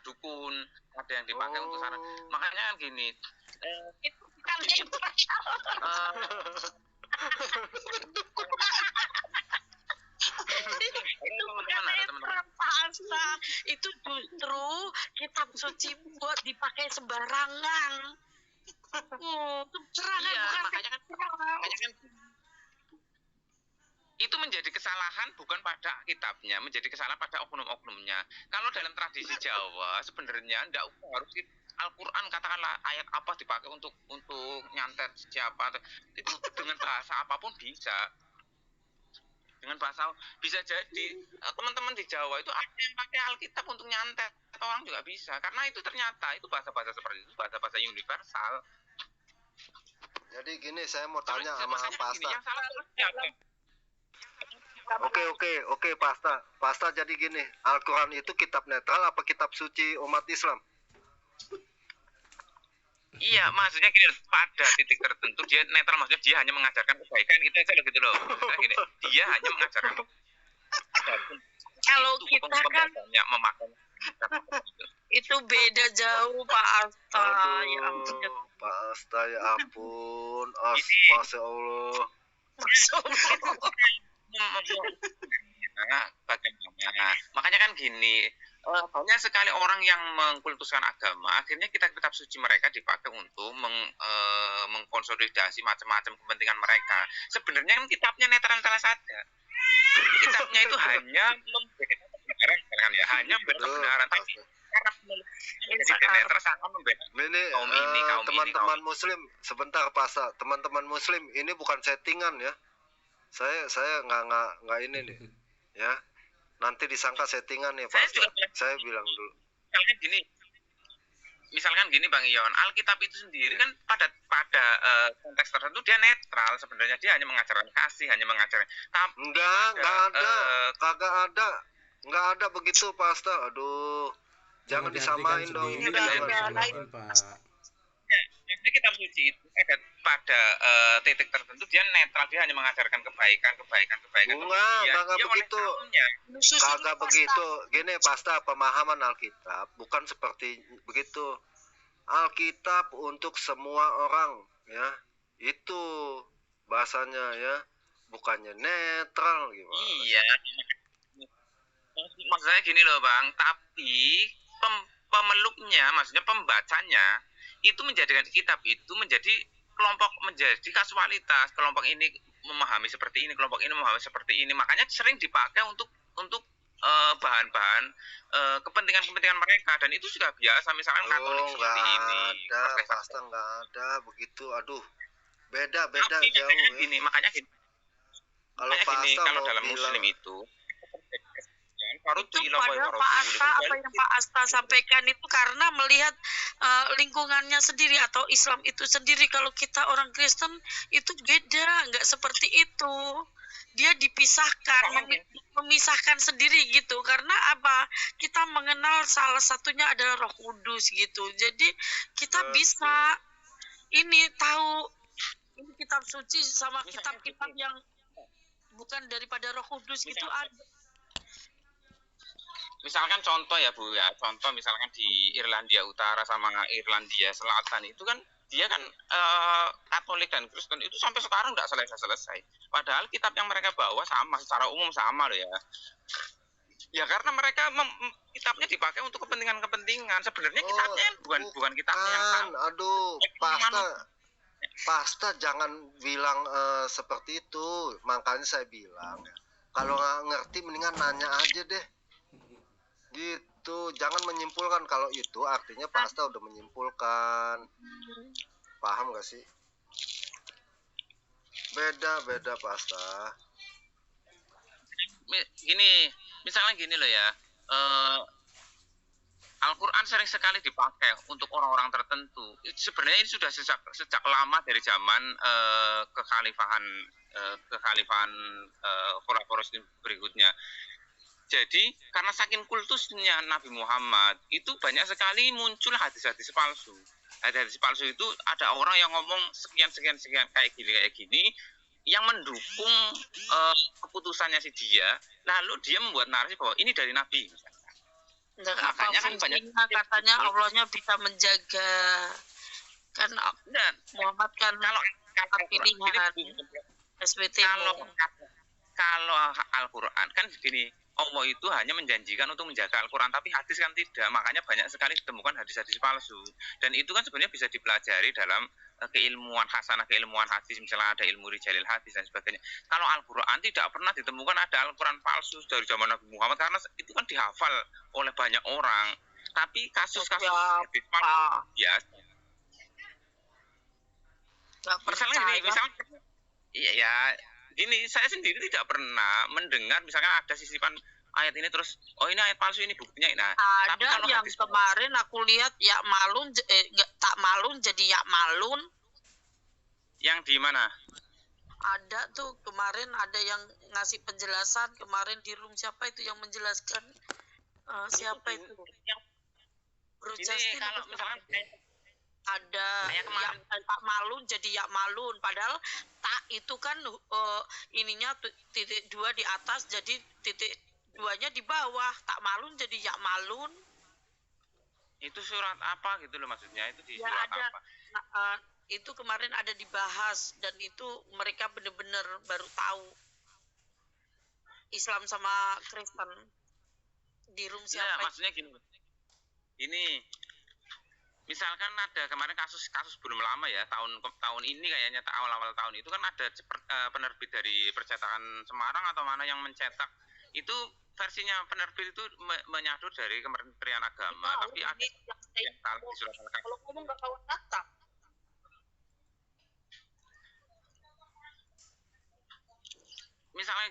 dukun, ada yang dipakai untuk sana. Makanya kan gini, itu bukan netral. Itu bukan netral, Pak Asta. Itu justru kitab suci buat dipakai sembarangan. Sembarangan, iya, bukan makanya kan itu menjadi kesalahan bukan pada kitabnya, menjadi kesalahan pada oknum-oknumnya. Kalau dalam tradisi Jawa sebenarnya enggak harus Al-Quran katakanlah ayat apa dipakai untuk nyantet siapa, itu dengan bahasa apapun bisa. Dengan bahasa bisa jadi teman-teman di Jawa itu ada yang pakai Alkitab untuk nyantet, orang juga bisa, karena itu ternyata itu bahasa-bahasa seperti itu bahasa-bahasa universal. Jadi gini, saya mau tanya sama Pak Asta. Yang salah siapa? Oke, Pak Asta. Pak Asta, jadi gini, Al-Quran itu kitab netral apa kitab suci umat Islam? Iya, maksudnya gini, pada titik tertentu dia netral, maksudnya dia hanya mengajarkan kebaikan, itu aja gitu loh. Gini, dia hanya mengajarkan kalau kita kan memakan itu beda jauh, Pak Asta. Ya ampun. Pak Asta, ya ampun. Masya Allah. Bagaimana? Makanya kan gini, banyak sekali orang yang mengkultuskan agama, akhirnya kitab-kitab suci mereka dipakai untuk mengkonsolidasi macam-macam kepentingan mereka. Sebenarnya kan kitabnya netral-netral saja. Kitabnya itu hanya membela kebenaran, kan ya, hanya membela kebenaran. Tapi karena netral sangat membela kaum ini, teman-teman Muslim, sebentar Pak Asta, teman-teman Muslim, ini bukan settingan ya. Saya nggak ini nih, ya. Nanti disangka settingan ya Pak Asta. Saya bilang dulu. Misalkan gini Bang Ion, Alkitab itu sendiri kan pada konteks tertentu dia netral, sebenarnya dia hanya mengajarkan kasih, hanya mengajarkan. Tapi nggak ada begitu Pak Asta. Aduh, jangan disamain dong. Ini Jadi kitab suci itu pada titik tertentu dia netral, dia hanya mengajarkan kebaikan. Enggak begitu. Kagak begitu. Gini Pasta, pemahaman Alkitab bukan seperti begitu. Alkitab untuk semua orang, ya. Itu bahasanya ya, bukannya netral gimana. Iya. Maksudnya gini loh Bang, tapi pemeluknya, maksudnya pembacanya itu menjadikan kitab itu menjadi kasualitas. Kelompok ini memahami seperti ini, kelompok ini memahami seperti ini. Makanya sering dipakai untuk bahan-bahan kepentingan mereka, dan itu sudah biasa. Misalkan Katolik seperti ini. Pasta nggak ada begitu. Aduh, beda jauh. Gini, makanya gini. Kalau dalam Muslim itu padahal Pak Asta, apa yang Pak Asta sampaikan itu karena melihat lingkungannya sendiri atau Islam itu sendiri. Kalau kita orang Kristen itu beda, nggak seperti itu. Dia dipisahkan, memisahkan sendiri gitu. Karena apa? Kita mengenal salah satunya adalah Roh Kudus gitu. Jadi kita bisa ini tahu ini kitab suci sama kitab-kitab yang bukan daripada Roh Kudus gitu ada. Misalkan contoh ya Bu ya, contoh misalkan di Irlandia Utara sama Irlandia Selatan itu kan dia kan Katolik dan Kristen itu sampai sekarang nggak selesai. Padahal kitab yang mereka bawa sama, secara umum sama loh ya. Ya karena mereka kitabnya dipakai untuk kepentingan. Sebenarnya kitabnya bukan kitabnya yang sama. Aduh, Pasta jangan bilang seperti itu. Makanya saya bilang, kalau nggak ngerti mendingan nanya aja deh. Gitu, jangan menyimpulkan. Kalau itu artinya Pak Asta udah menyimpulkan. Paham gak sih? Beda Pak Asta. Gini, misalnya gini loh ya, Al-Quran sering sekali dipakai untuk orang-orang tertentu. Sebenarnya ini sudah sejak lama, dari zaman kekhalifahan Khulafaur berikutnya. Jadi karena saking kultusnya Nabi Muhammad itu banyak sekali muncul hadis-hadis palsu. Hadis-hadis palsu itu ada orang yang ngomong sekian kayak gini yang mendukung keputusannya si dia, lalu dia membuat narasi bahwa ini dari Nabi misalnya. Dan apa Makanya kan banyak fungsinya katanya Allahnya bisa menjaga. Kan dan Muhammad kan kalau pilihan SBT kalau Al-Quran kan gini, Allah itu hanya menjanjikan untuk menjaga Al-Quran, tapi hadis kan tidak. Makanya banyak sekali ditemukan hadis-hadis palsu. Dan itu kan sebenarnya bisa dipelajari dalam keilmuan hasanah, keilmuan hadis, misalnya ada ilmu rijalil hadis dan sebagainya. Kalau Al-Quran tidak pernah ditemukan ada Al-Quran palsu dari zaman Nabi Muhammad, karena itu kan dihafal oleh banyak orang. Tapi kasus-kasus hadis palsu biasa. Misalnya iya ya, gini, saya sendiri tidak pernah mendengar misalkan ada sisipan ayat ini terus oh ini ayat palsu ini buktinya. Nah, ada tapi kalau yang kemarin aku lihat ya malun tak malun jadi ya malun. Yang di mana? Ada tuh kemarin ada yang ngasih penjelasan kemarin di room, siapa itu yang menjelaskan siapa itu? Bro Justin kalau misalkan ada yang tak malun jadi ya malun, padahal tak itu kan ininya titik 2 di atas jadi titik 2-nya di bawah, tak malun jadi ya malun. Itu surat apa gitu loh maksudnya, itu di ya, surat ada, apa? Itu kemarin ada dibahas dan itu mereka benar-benar baru tahu Islam sama Kristen di room siapa? Ya, maksudnya gini. Ini misalkan ada kemarin kasus belum lama ya, tahun ini kayaknya awal-awal tahun itu kan ada penerbit dari percetakan Semarang atau mana yang mencetak itu versinya penerbit itu menyatu dari Kementerian Agama, tapi ada yang salah di surat Al-Kahfi. Kalau ngomong nggak kawan kata. Misalnya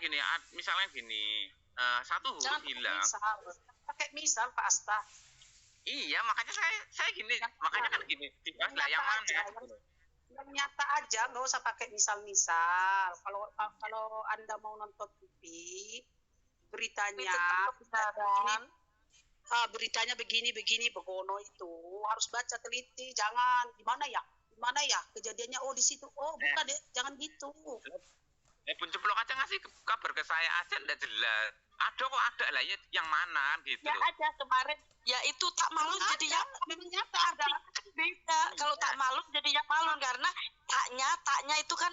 gini, satu huruf hilang. Pakai misal Pak Asta. Iya, makanya saya gini, makanya kan gini, dibahas lah yang mana? Yang nyata aja, nggak usah pakai misal-misal. Kalau Anda mau nonton TV, beritanya begini, begono itu harus baca teliti, jangan gimana ya kejadiannya, oh di situ, oh bukan deh, jangan gitu. Pun Ceplok aja ngasih kabar ke saya aja enggak jelas. Ada kok ada lah ya, yang mana gitu. Ya ada kemarin, ya itu tak malun jadi ya memang nyata ada. Beda kalau tak malun jadi ya malun karena taknya itu kan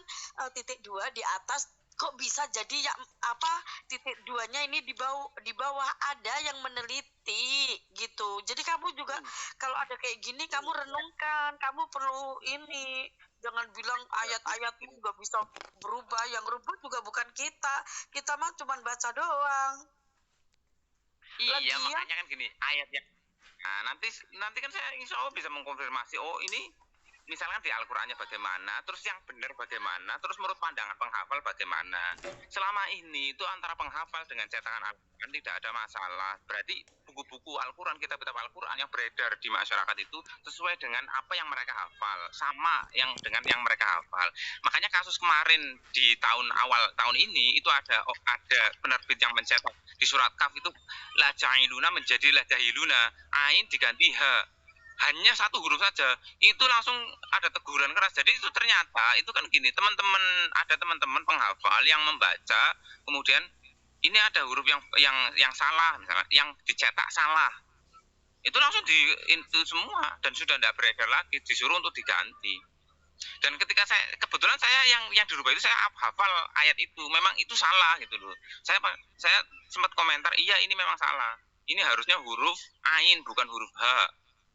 titik 2 di atas, kok bisa jadi ya apa titik 2-nya ini di bawah ada yang meneliti gitu. Jadi kamu juga kalau ada kayak gini kamu renungkan, kamu perlu ini. Jangan bilang ayat-ayat itu nggak bisa berubah, yang berubah juga bukan kita mah cuma baca doang. Iya, makanya kan gini, ayat yang nanti kan saya insya Allah bisa mengkonfirmasi, oh ini misalkan di Al-Qur'annya bagaimana, terus yang benar bagaimana, terus menurut pandangan penghafal bagaimana. Selama ini itu antara penghafal dengan cetakan Al-Qur'an tidak ada masalah. Berarti buku-buku Al-Qur'an, kitab-kitab Al-Qur'an yang beredar di masyarakat itu sesuai dengan apa yang mereka hafal, sama yang dengan yang mereka hafal. Makanya kasus kemarin di awal tahun ini itu ada penerbit yang mencetak di surat Kaf itu la ja'iluna menjadi la jahiluna, ain diganti ha. Hanya satu huruf saja, itu langsung ada teguran keras. Jadi itu ternyata itu kan gini, ada teman-teman penghafal yang membaca, kemudian ini ada huruf yang salah, misalnya yang dicetak salah, itu langsung itu semua dan sudah tidak beredar lagi, disuruh untuk diganti. Dan ketika kebetulan saya yang dirubah itu saya hafal ayat itu, memang itu salah gitu loh. Saya sempat komentar, iya ini memang salah, ini harusnya huruf ain bukan huruf h.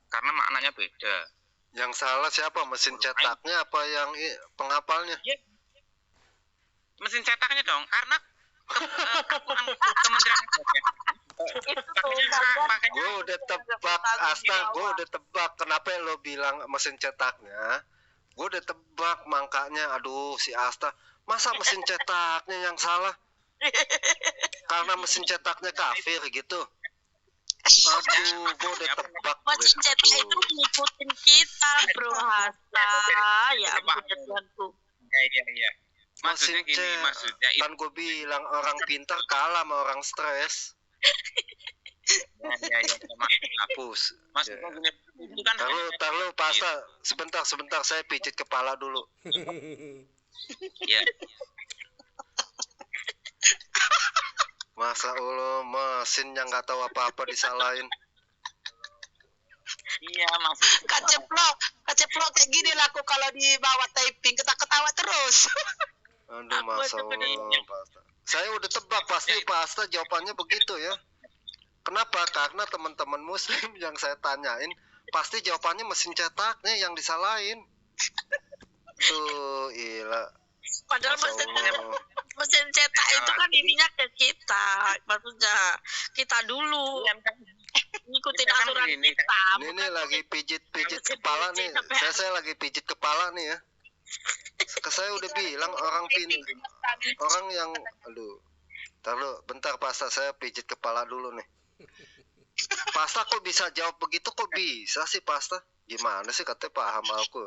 Karena maknanya beda. Yang salah siapa? Mesin cetaknya apa yang penghafalnya? Ya. Mesin cetaknya dong, karena Kementerian gue udah tebak, Asta, gue udah tebak. Kenapa lo bilang mesin cetaknya? Gue udah tebak, makanya aduh si Asta, masa mesin cetaknya yang salah? Karena mesin cetaknya kafir gitu. Aduh, gue udah tebak. Mesin cetak itu ngikutin kita, bro Hasta. Ya ampun Tuhanku. Iya. Maksudnya gini, maksudnya kan gue bilang orang pintar kalah sama orang stres. Ya, hapus. Maksudnya gini, itu kan taruh Pasta, sebentar saya pijit kepala dulu. Iya. Masa Allah mesin yang nggak tahu apa-apa disalahin. Iya, maksud Kaceplok kayak gini lah aku kalau di bawah typing ketawa terus. Aduh, Aku aja Masya Allah, Pak Asta. Saya udah tebak pasti Pak Asta jawabannya begitu ya. Kenapa? Karena teman-teman muslim yang saya tanyain pasti jawabannya mesin cetaknya yang disalahin. Tuh, gila. Padahal Masya Allah. mesin cetak itu kan ininya ke kita, maksudnya kita dulu ngikutin aturan kita. Ini nih lagi pijit kepala nih. Saya lagi pijit kepala nih ya. Saya udah bilang orang yang aduh. Taruh bentar Pasta, saya pijit kepala dulu nih. Pasta kok bisa jawab begitu, kok bisa sih Pasta? Gimana sih katanya paham aku?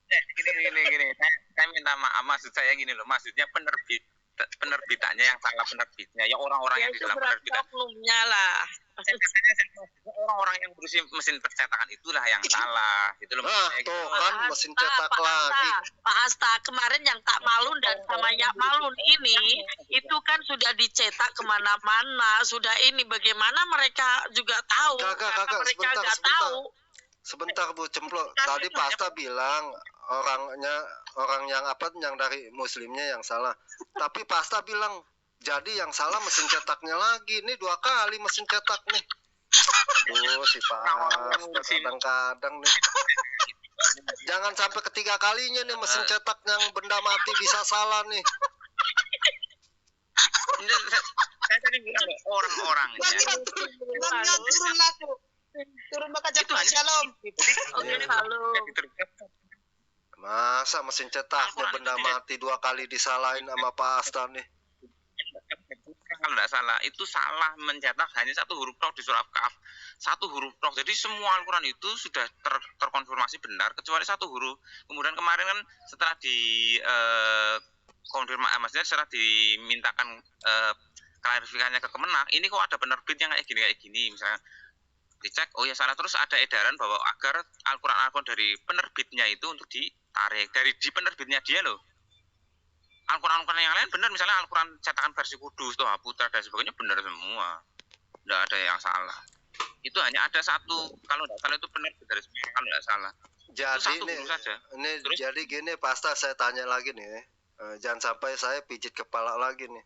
Gini. Saya minta maaf, maksud saya gini loh, maksudnya penerbitannya yang salah penerbitnya, ya orang-orang yang di dalam penerbitan. Oknumnya lah. Orang-orang yang berusia mesin percetakan itulah yang salah, gitu loh. Tuh kan mesin cetak lagi. Pak Asta, kemarin yang Tak Malun dan sama Yak Malun ini, itu kan sudah dicetak kemana-mana, sudah ini bagaimana mereka juga tahu, Kakak, mereka sebentar, nggak sebentar. tahu. Sebentar Bu Cemplok, tadi Pasta bilang orang yang dari muslimnya yang salah. Tapi Pasta bilang jadi yang salah mesin cetaknya lagi. Ini 2 kali mesin cetak nih. Tuh si Pasta kadang-kadang nih. Jangan sampai ketiga kalinya nih mesin cetak yang benda mati bisa salah nih. Saya tadi bilang orang-orangnya. Turun maka cepat Shalom. Oke, Shalom. Masa mesin cetaknya benda mati 2 kali disalahin sama Pak Asta nih. Kalau tidak salah, itu salah mencetak hanya 1 huruf tok di surah Kahf. 1 huruf tok. Jadi semua Al-Quran itu sudah terkonfirmasi benar kecuali 1 huruf. Kemudian kemarin kan setelah konfirmasi, maksudnya setelah dimintakan klarifikasinya ke Kemenak, ini kok ada penerbit yang kayak gini misalnya. Dicek, oh ya salah, terus ada edaran bahwa agar Al-Quran dari penerbitnya itu untuk ditarik di penerbitnya dia loh. Al-Quran yang lain benar, misalnya Al-Quran cetakan versi Kudus, Toha Putra dan sebagainya benar semua, tidak ada yang salah. Itu hanya ada 1, kalau tidak salah itu penerbit dari semua, kalau tidak salah. Jadi ini Terus? jadi gini Pasta, saya tanya lagi nih, jangan sampai saya pijit kepala lagi nih.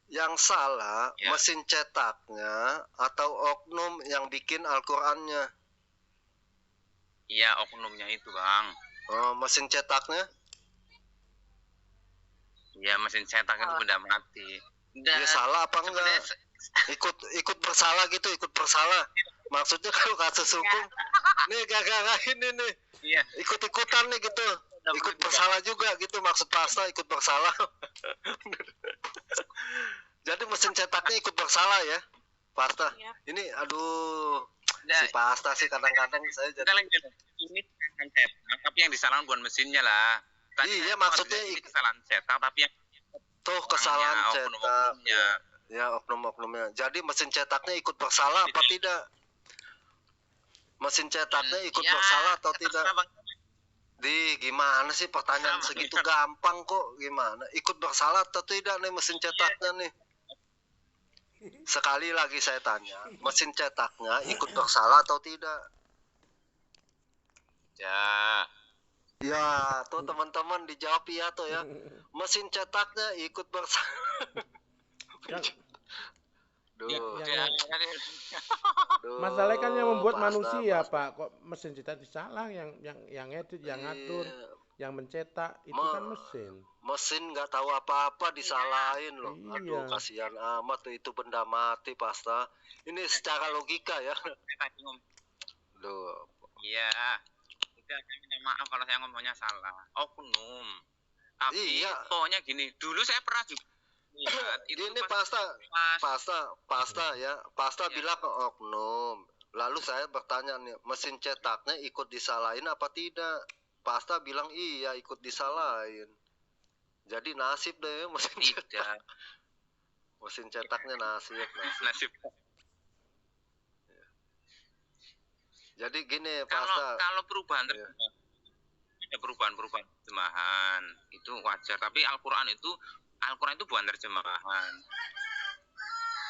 Yang salah Ya. mesin cetaknya atau oknum yang bikin Al-Qur'annya? Iya, oknumnya itu Bang. Mesin cetaknya? Iya, mesin cetak itu benda mati. Dia salah apa enggak? Ikut bersalah gitu, ikut bersalah. Maksudnya kalau kasus hukum, nih gak ini nih, Iya. ikut-ikutan nih gitu, ikut bersalah juga gitu, maksud Pasta ikut bersalah. Jadi mesin cetaknya ikut bersalah ya, Pasta. Iya. Ini aduh, si Pasta sih kadang-kadang saya jadi. Ini kesalahan cetak, tapi yang disalahkan bukan mesinnya lah. Iya, maksudnya ini kesalahan cetak, tapi yang tuh kesalahan cetak. oknum-oknumnya. Ya, oknum-oknumnya. Jadi mesin cetaknya ikut bersalah apa tidak? Mesin cetaknya ikut Ya, bersalah atau tidak? terserah, Bang. Gimana sih pertanyaan Sama, segitu ya. gampang kok? Gimana? Ikut bersalah atau tidak nih mesin cetaknya nih? Sekali lagi saya tanya, mesin cetaknya ikut bersalah atau tidak? Ya. Ya, tuh teman-teman dijawab ya tuh ya. Mesin cetaknya ikut bersalah. Duh, duh, Masalahnya kan yang membuat Pasta, manusia, Pasta. Pak. Kok mesin cetak salah yang edit, yang ngatur, Iya. yang mencetak itu kan mesin. Mesin nggak tahu apa-apa disalahin loh. Iya. Aduh, kasihan amat tuh, itu benda mati Pasta. Ini secara logika ya. Duh. Iya. Udah, saya minta maaf kalau saya ngomongnya salah. Oknum. Tapi Iya. pokoknya gini, dulu saya pernah juga lihat itu Ini pas- Pasta ya. Pasta Ya. bilang ke oknum. Lalu saya bertanya nih, mesin cetaknya ikut disalahin apa tidak? Pasta bilang iya, ikut disalahin. Jadi nasib deh mesin cetak. tidak Mesin cetaknya nasib. nasib. Jadi gini, Kalau Pasta. kalau perubahan Iya. ada perubahan terjemahan itu wajar, tapi Al-Quran itu bukan terjemahan.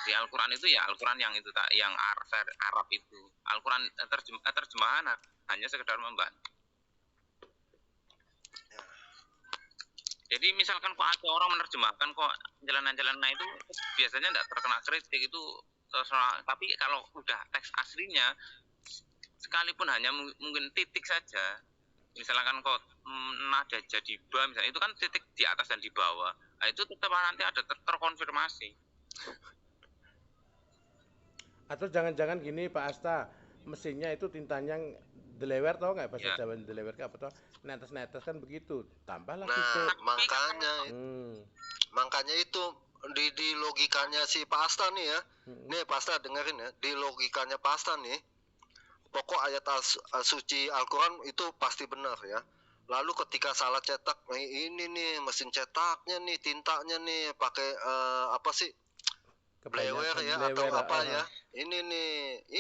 Di Al-Quran itu ya Al-Quran yang itu yang Arab itu. Al-Quran terjemahan hanya sekedar membantu. Jadi misalkan kok ada orang menerjemahkan kok jalanan-jalanan itu biasanya tidak terkena kritik itu terserah. Tapi kalau udah teks aslinya sekalipun hanya mungkin titik saja, misalkan kok nada jadi ba misalnya itu kan titik di atas dan di bawah, nah, itu tetap nanti ada terkonfirmasi. Atau jangan-jangan gini Pak Asta, mesinnya itu tintanya delewer, tau nggak bahasa Ya. Jawa delewer apa toh? Netes-netes kan begitu, tambahlah Nah, titik. makanya itu di logikanya si Pak Asta nih ya. Nih Pak Asta dengerin ya, di logikanya Pak Asta nih, pokok ayat suci Al-Quran itu pasti benar ya. Lalu ketika salah cetak, ini nih mesin cetaknya nih, tintanya nih pakai apa sih? Blewer ya atau apa ya? Ini nih,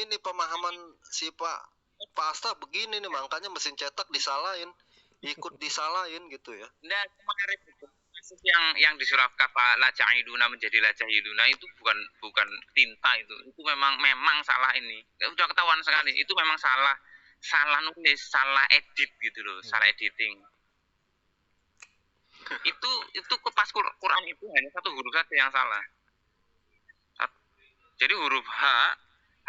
ini pemahaman si Pak Asta begini nih, makanya mesin cetak disalahin, ikut disalahin gitu ya. Nah, kemarin itu yang di surah kafa la ja'iduna menjadi la ja'iduna itu bukan tinta itu memang salah ini. Udah ketahuan sekali itu memang salah nulis, salah edit gitu loh, salah editing. itu pas Quran itu hanya satu huruf saja yang salah. Jadi huruf H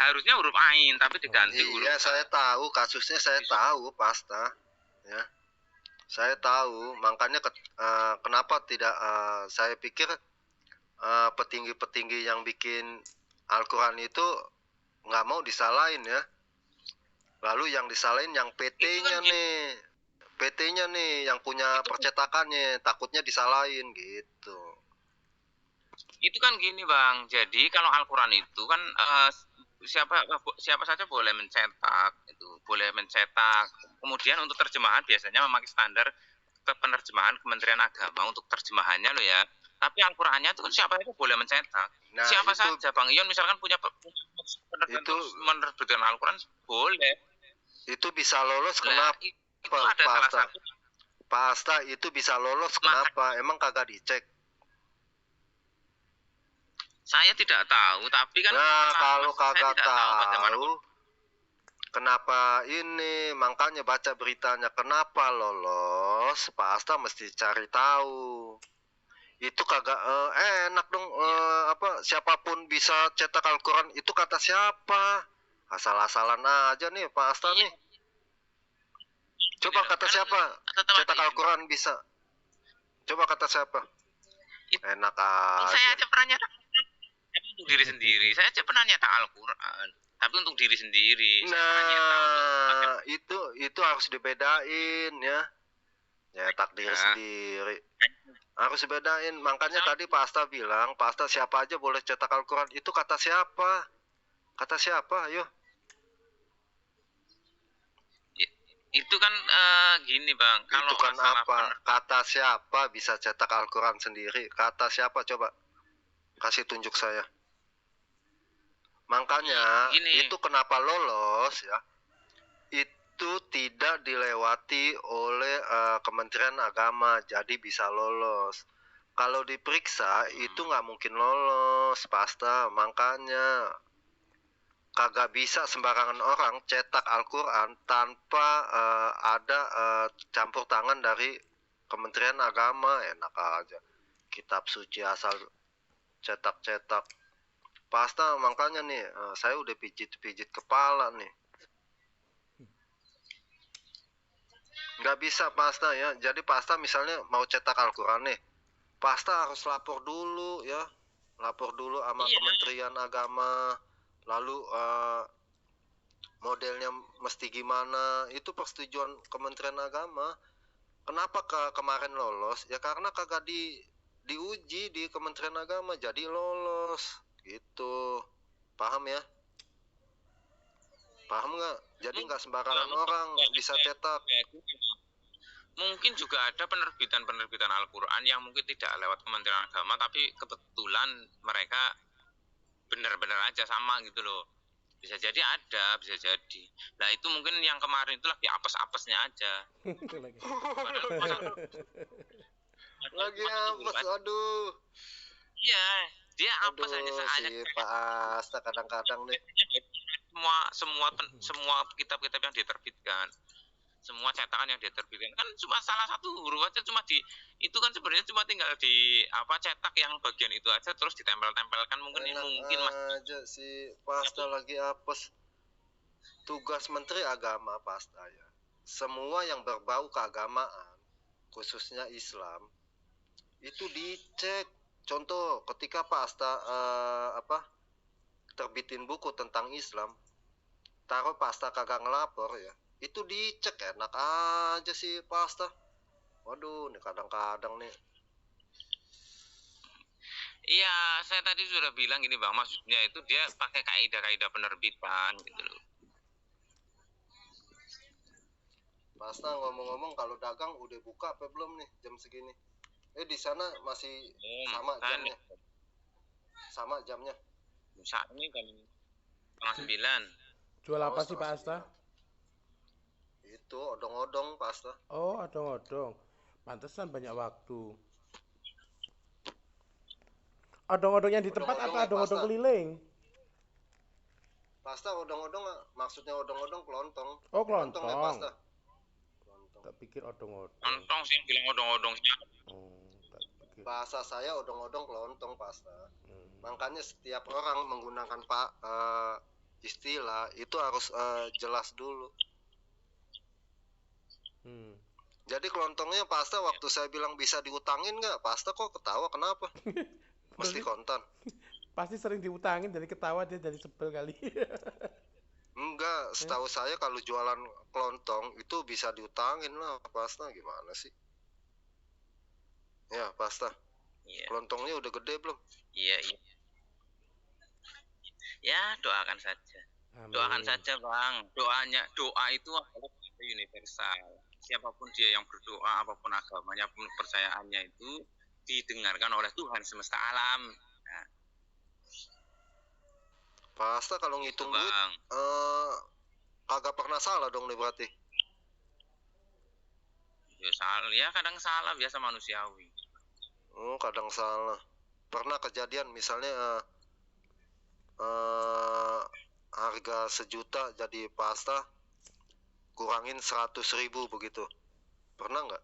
harusnya huruf Ain tapi diganti huruf. Iya, saya tahu kasusnya, saya tahu Pasta ya. Saya tahu, makanya kenapa tidak saya pikir petinggi-petinggi yang bikin Al-Quran itu nggak mau disalahin ya. Lalu yang disalahin yang PT-nya nih. PT-nya nih yang punya percetakannya, takutnya disalahin gitu. Itu kan gini Bang, jadi kalau Al-Quran itu kan siapa saja boleh mencetak, itu boleh mencetak. Kemudian untuk terjemahan biasanya memakai standar penerjemahan Kementerian Agama untuk terjemahannya loh ya. Tapi Al-Qurannya itu kan siapa saja boleh mencetak. Nah, siapa itu, saja Bang Ion misalkan punya menerbitkan Al-Quran boleh. Itu bisa lolos kenapa? Itu ada salah satu. Pak Asta itu bisa lolos kenapa? Emang kagak dicek? Saya tidak tahu, tapi kan kalau kagak tahu, kenapa ini? Makanya baca beritanya, kenapa lolos? Pak Asta mesti cari tahu. Itu kagak enak dong. Siapapun bisa cetak Al-Quran, itu kata siapa? Asal-asalan aja nih Pak Asta nih. Coba kata siapa? Cetak Al-Quran bisa. Coba kata siapa? Enak aja. Saya aja pernah nyetak untuk diri sendiri. Saya aja pernah nyetak Al-Quran, tapi untuk diri sendiri. Nah, itu harus dibedain ya. Nyetak diri sendiri. Harus dibedain. Makanya tadi Pak Asta bilang, Pak Asta siapa aja boleh cetak Al-Quran. Itu kata siapa? Kata siapa? Ayo. Itu kan gini Bang, kalau itu kan apa? Kata siapa bisa cetak Al-Quran sendiri? Kata siapa coba? Kasih tunjuk saya. Makanya itu kenapa lolos ya? Itu tidak dilewati oleh Kementerian Agama, jadi bisa lolos. Kalau diperiksa itu nggak mungkin lolos, Pasta. Makanya kagak bisa sembarangan orang cetak Al-Quran tanpa ada campur tangan dari Kementerian Agama. Enak aja kitab suci asal cetak-cetak. Pasta, makanya nih saya udah pijit-pijit kepala nih. Nggak bisa Pasta ya. Jadi Pasta misalnya mau cetak Al-Quran nih, Pasta harus lapor dulu ya. Lapor dulu sama Kementerian Agama. Lalu modelnya mesti gimana, itu persetujuan Kementerian Agama. Kenapa kemarin lolos? Ya karena kagak diuji di Kementerian Agama, jadi lolos gitu. Paham ya? Paham nggak? Jadi nggak sembarangan orang bisa cetak. Mungkin juga ada penerbitan Al-Quran yang mungkin tidak lewat Kementerian Agama, tapi kebetulan mereka benar-benar aja sama gitu loh. Bisa jadi ada, bisa jadi. Nah itu mungkin yang kemarin itu lagi apes-apesnya aja. Lagi apes, aduh. Iya, Dia apa saja Aduh, soalnya si Pak Asta kadang-kadang nih. semua kitab-kitab yang diterbitkan, semua cetakan yang diterbitkan kan cuma salah satu huruf aja, cuma di itu kan sebenarnya cuma tinggal di apa cetak yang bagian itu aja terus ditempel-tempelkan mungkin Enak aja si Pak Asta lagi apes. Tugas Menteri Agama Pak Asta ya. Semua yang berbau keagamaan, khususnya Islam, itu dicek. Contoh ketika Pak Asta terbitin buku tentang Islam, taruh Pak Asta kagak ngelapor ya, itu dicek. Enak aja sih Pak Asta. Waduh, nih kadang-kadang nih. Iya, saya tadi sudah bilang gini Bang, maksudnya itu dia pakai kaidah-kaidah penerbitan gitu loh. Pak Asta ngomong-ngomong, kalau dagang udah buka apa belum nih jam segini? Di sana masih sama jamnya. Sama jamnya. Saat ini kan 9. Jual apa sih Pak Asta? Itu odong-odong Pak Asta. Oh, odong-odong. Pantesan banyak waktu. Odong-odong yang di tempat apa odong-odong keliling? Pak Asta odong-odong maksudnya odong-odong kelontong. Oh, kelontong. Ya, Pak Asta. Tak pikir odong-odong. Kelontong sih bilang odong-odong. Tak pikir. Bahasa saya odong-odong kelontong Pak Asta. Makanya setiap orang menggunakan istilah itu harus jelas dulu. Jadi kelontongnya Pak Asta waktu saya bilang bisa diutangin nggak? Pak Asta kok ketawa kenapa? Mesti kontan. Pasti sering diutangin jadi ketawa dia jadi sebel kali. Enggak, setahu saya kalau jualan kelontong itu bisa diutangin lah Pak Asta, gimana sih? Ya Pak Asta. Iya. Kelontongnya udah gede belum? Iya. Ya, doakan saja. Amin. Doakan saja, Bang. Doa itu adalah universal. Siapapun dia yang berdoa, apapun agamanya, apapun kepercayaannya itu didengarkan oleh Tuhan semesta alam. Nah, Pak Asta kalau ngitung duit kagak pernah salah dong nih berarti. Ya kadang salah, biasa manusiawi. Oh, kadang salah. Pernah kejadian misalnya harga 1 juta jadi Pak Asta kurangin 100.000 begitu. Pernah nggak?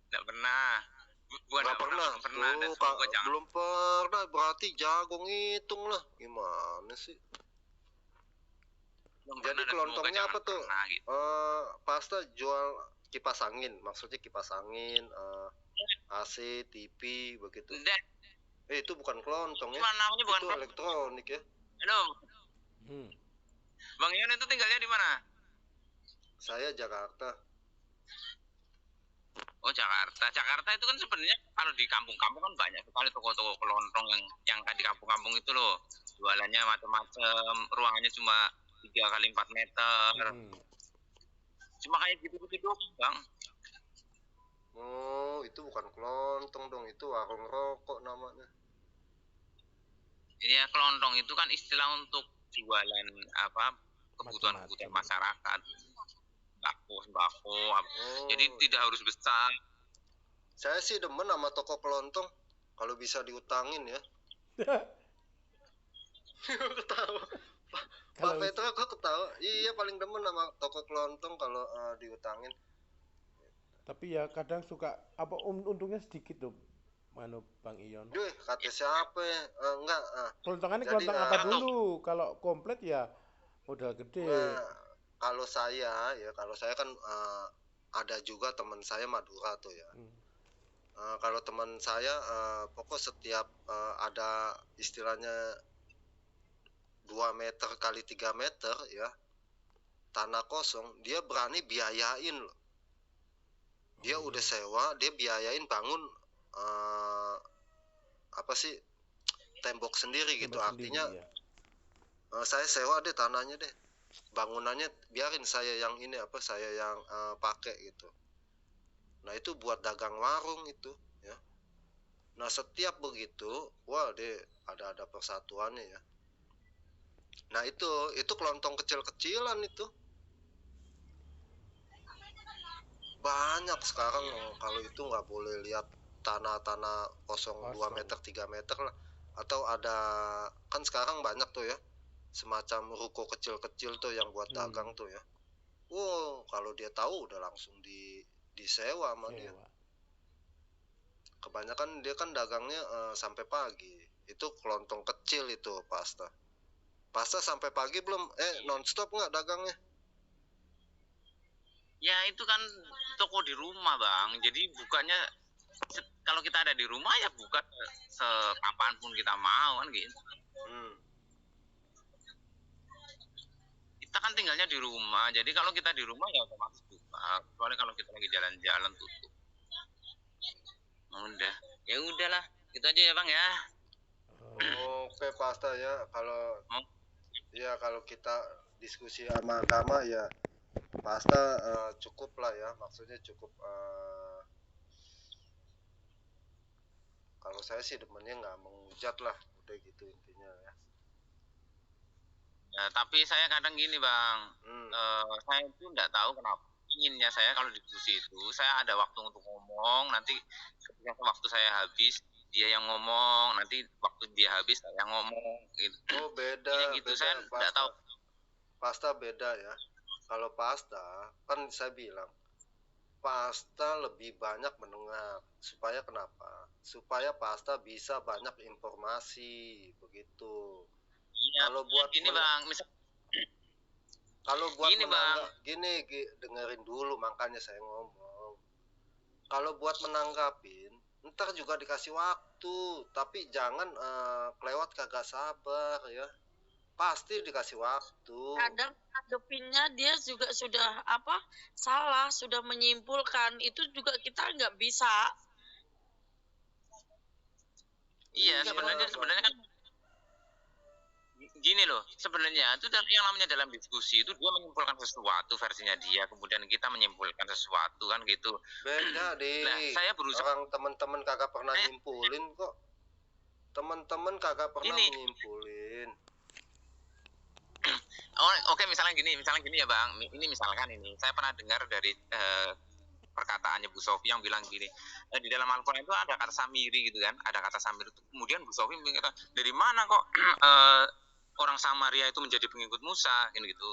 Nggak pernah. Nggak pernah. Belum pernah, berarti jago ngitung lah. Gimana sih? Jadi kelontongnya apa tuh? Gitu. Pak Asta jual kipas angin, maksudnya kipas angin, AC, TV begitu. Itu bukan kelontong ya? Namanya bukan itu elektronik ya? Halo. Bang Ion itu tinggalnya di mana? Saya Jakarta. Oh, Jakarta. Jakarta itu kan sebenarnya kalau di kampung-kampung kan banyak sekali toko-toko kelontong yang di kampung-kampung itu loh. Jualannya macam-macam, ruangannya cuma 3x4 meter. Cuma kayak gitu-gitu doang, Bang. Oh, itu bukan kelontong dong, itu warung rokok namanya. Iya, kelontong itu kan istilah untuk jualan apa kebutuhan masyarakat. Sembako. Jadi tidak harus besar. Saya sih demen sama toko kelontong kalau bisa diutangin ya. Ketawa. Pak Petra kok ketawa? Iya, paling demen sama toko kelontong kalau diutangin. Tapi ya kadang suka apa untungnya sedikit tuh. Bang Ion. Duh, kata siapa ya? Enggak. Kelontongannya kelontong apa dulu? Kalau komplit ya modal gede. Kalau saya kan ada juga teman saya Madura tuh ya. Kalau teman saya pokok setiap ada istilahnya 2 meter kali 3 meter ya tanah kosong, dia berani biayain loh. Dia udah sewa, dia biayain bangun tembok sendiri gitu. Artinya saya sewa deh tanahnya deh, bangunannya biarin saya yang pakai gitu. Nah itu buat dagang warung itu ya. Nah setiap begitu, wah deh ada persatuannya ya. Nah itu kelontong kecil-kecilan itu banyak sekarang. Kalau itu nggak boleh lihat tanah kosong 2 Kosong. meter 3 meter lah, atau ada kan sekarang banyak tuh ya semacam ruko kecil-kecil tuh yang buat dagang tuh ya. Kalau dia tahu udah langsung disewa sama dia. Sewa. Kebanyakan dia kan dagangnya sampai pagi. Itu kelontong kecil itu pasta. Pasta sampai pagi belum? Non-stop nggak dagangnya? Ya itu kan toko di rumah bang, jadi bukanya kalau kita ada di rumah ya buka sekapanpun kita mau kan gitu. Kita kan tinggalnya di rumah, jadi kalau kita di rumah ya otomatis buka, kecuali kalau kita lagi jalan-jalan tutup. Udah, ya udahlah, itu aja ya bang ya. Oke pasta ya, kalau kita diskusi sama agama ya pasta cukup lah ya, maksudnya cukup kalau saya sih demennya nggak menghujat lah, udah gitu intinya ya. Ya, tapi saya kadang gini bang, saya itu nggak tahu kenapa inginnya saya kalau diskusi itu saya ada waktu untuk ngomong, nanti ketika waktu saya habis dia yang ngomong, nanti waktu dia habis saya yang ngomong gitu. Beda gitu, beda saya nggak tahu. Pasta beda ya. Kalau pasta kan saya bilang pasta lebih banyak mendengar. Supaya kenapa? Supaya pasta bisa banyak informasi begitu. Ya, kalau buat gini bang, misal kalau buat gini bang, gini dengerin dulu, makanya saya ngomong. Kalau buat menanggapin ntar juga dikasih waktu, tapi jangan kelewat kagak sabar ya, pasti dikasih waktu. Kadang ngadepinnya dia juga sudah salah, sudah menyimpulkan, itu juga kita nggak bisa. Iya sebenarnya kan gini loh, sebenarnya itu yang namanya dalam diskusi itu dia menyimpulkan sesuatu versinya dia, kemudian kita menyimpulkan sesuatu kan gitu. Beda deh. Nah, saya berusaha. Orang teman-teman kagak pernah nyimpulin kok. Teman-teman kagak pernah menyimpulin. Oke, misalnya gini ya bang, ini misalkan ini saya pernah dengar dari perkataannya Bu Sofi yang bilang gini, di dalam Al-Quran itu ada kata samiri gitu kan, ada kata samiri itu. Kemudian Bu Sofi bilang, dari mana kok orang Samaria itu menjadi pengikut Musa gitu.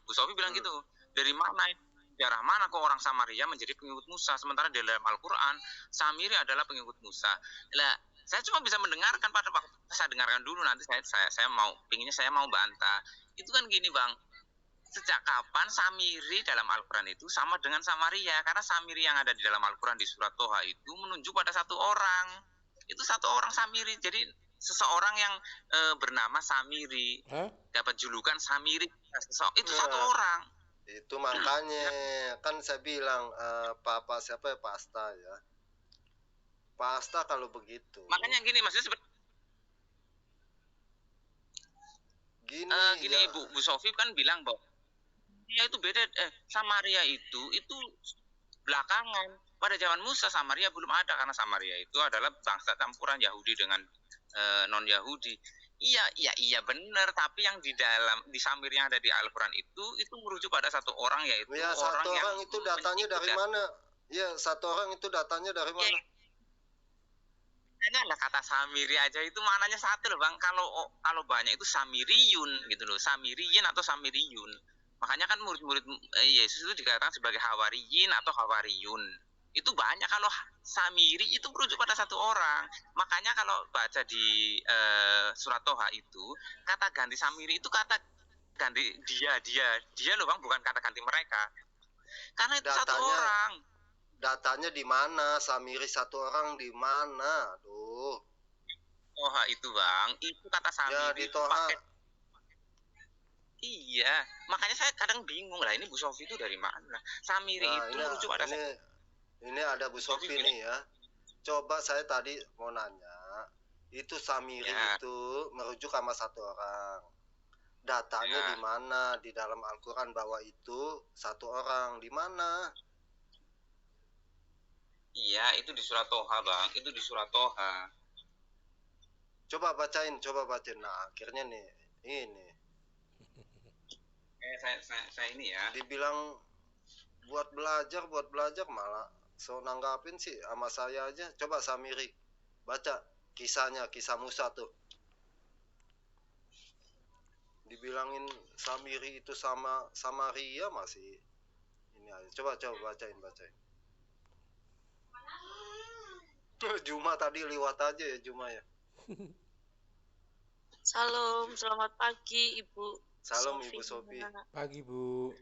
Bu Sofi bilang gitu, dari mana, daerah mana kok orang Samaria menjadi pengikut Musa, sementara di dalam Al-Quran Samiri adalah pengikut Musa. Lah, saya cuma bisa mendengarkan pada waktu saya dengarkan dulu, nanti saya mau bantah. Itu kan gini bang, sejak kapan Samiri dalam Al-Quran itu sama dengan Samaria? Karena Samiri yang ada di dalam Al-Quran di surat Toha itu menunjuk pada satu orang. Itu satu orang Samiri. Jadi seseorang yang bernama Samiri, dapat julukan Samiri, itu satu orang. Itu makanya kan saya bilang siapa ya, pasta ya. Pasta kalau begitu. Makanya gini, maksudnya gini ya. Bu Sofi kan bilang bahwa ya itu beda, Samaria itu belakangan. Pada zaman Musa Samaria belum ada, karena Samaria itu adalah bangsa campuran Yahudi dengan non Yahudi. Iya benar, tapi yang di Samir yang ada di Al-Quran itu merujuk pada satu orang, yaitu ya, orang satu yang orang itu datanya dari mana? Ya, satu orang itu datanya dari mana? Ini ada kata Samiri aja itu maknanya satu loh bang. Kalau banyak itu Samiriyun gitu loh, Samiriyin atau Samiriyun. Makanya kan murid-murid Yesus itu dikatakan sebagai Hawariyin atau Hawariyun. Itu banyak. Kalau Samiri itu merujuk pada satu orang. Makanya kalau baca di surat Toha itu, kata ganti Samiri itu kata ganti dia loh bang, bukan kata ganti mereka. Karena itu satu orang. Datanya di mana? Samiri satu orang di mana? Aduh. Toha itu bang, itu kata Samiri. Ya, di Toha. Iya, makanya saya kadang bingung lah, ini Bu Sofi itu dari mana? Samiri itu merujuk pada ini ada Bu Sofi nih ya. Coba saya tadi mau nanya, itu Samiri itu merujuk sama satu orang. Datanya di mana? Di dalam Al-Quran bahwa itu satu orang, di mana? Iya, itu di surat Toha bang, itu di surat Toha. Coba bacain. Nah, akhirnya nih, ini. Saya ini ya. Dibilang buat belajar malah so nanggapin sih sama saya aja. Coba Samiri baca kisahnya, kisah Musa tuh. Dibilangin Samiri itu sama Samaria masih ini aja. Coba bacain. Juma tadi lewat aja ya Juma ya. Salam, selamat pagi Ibu. Salam Sofi. Ibu Sofi. Pagi Bu.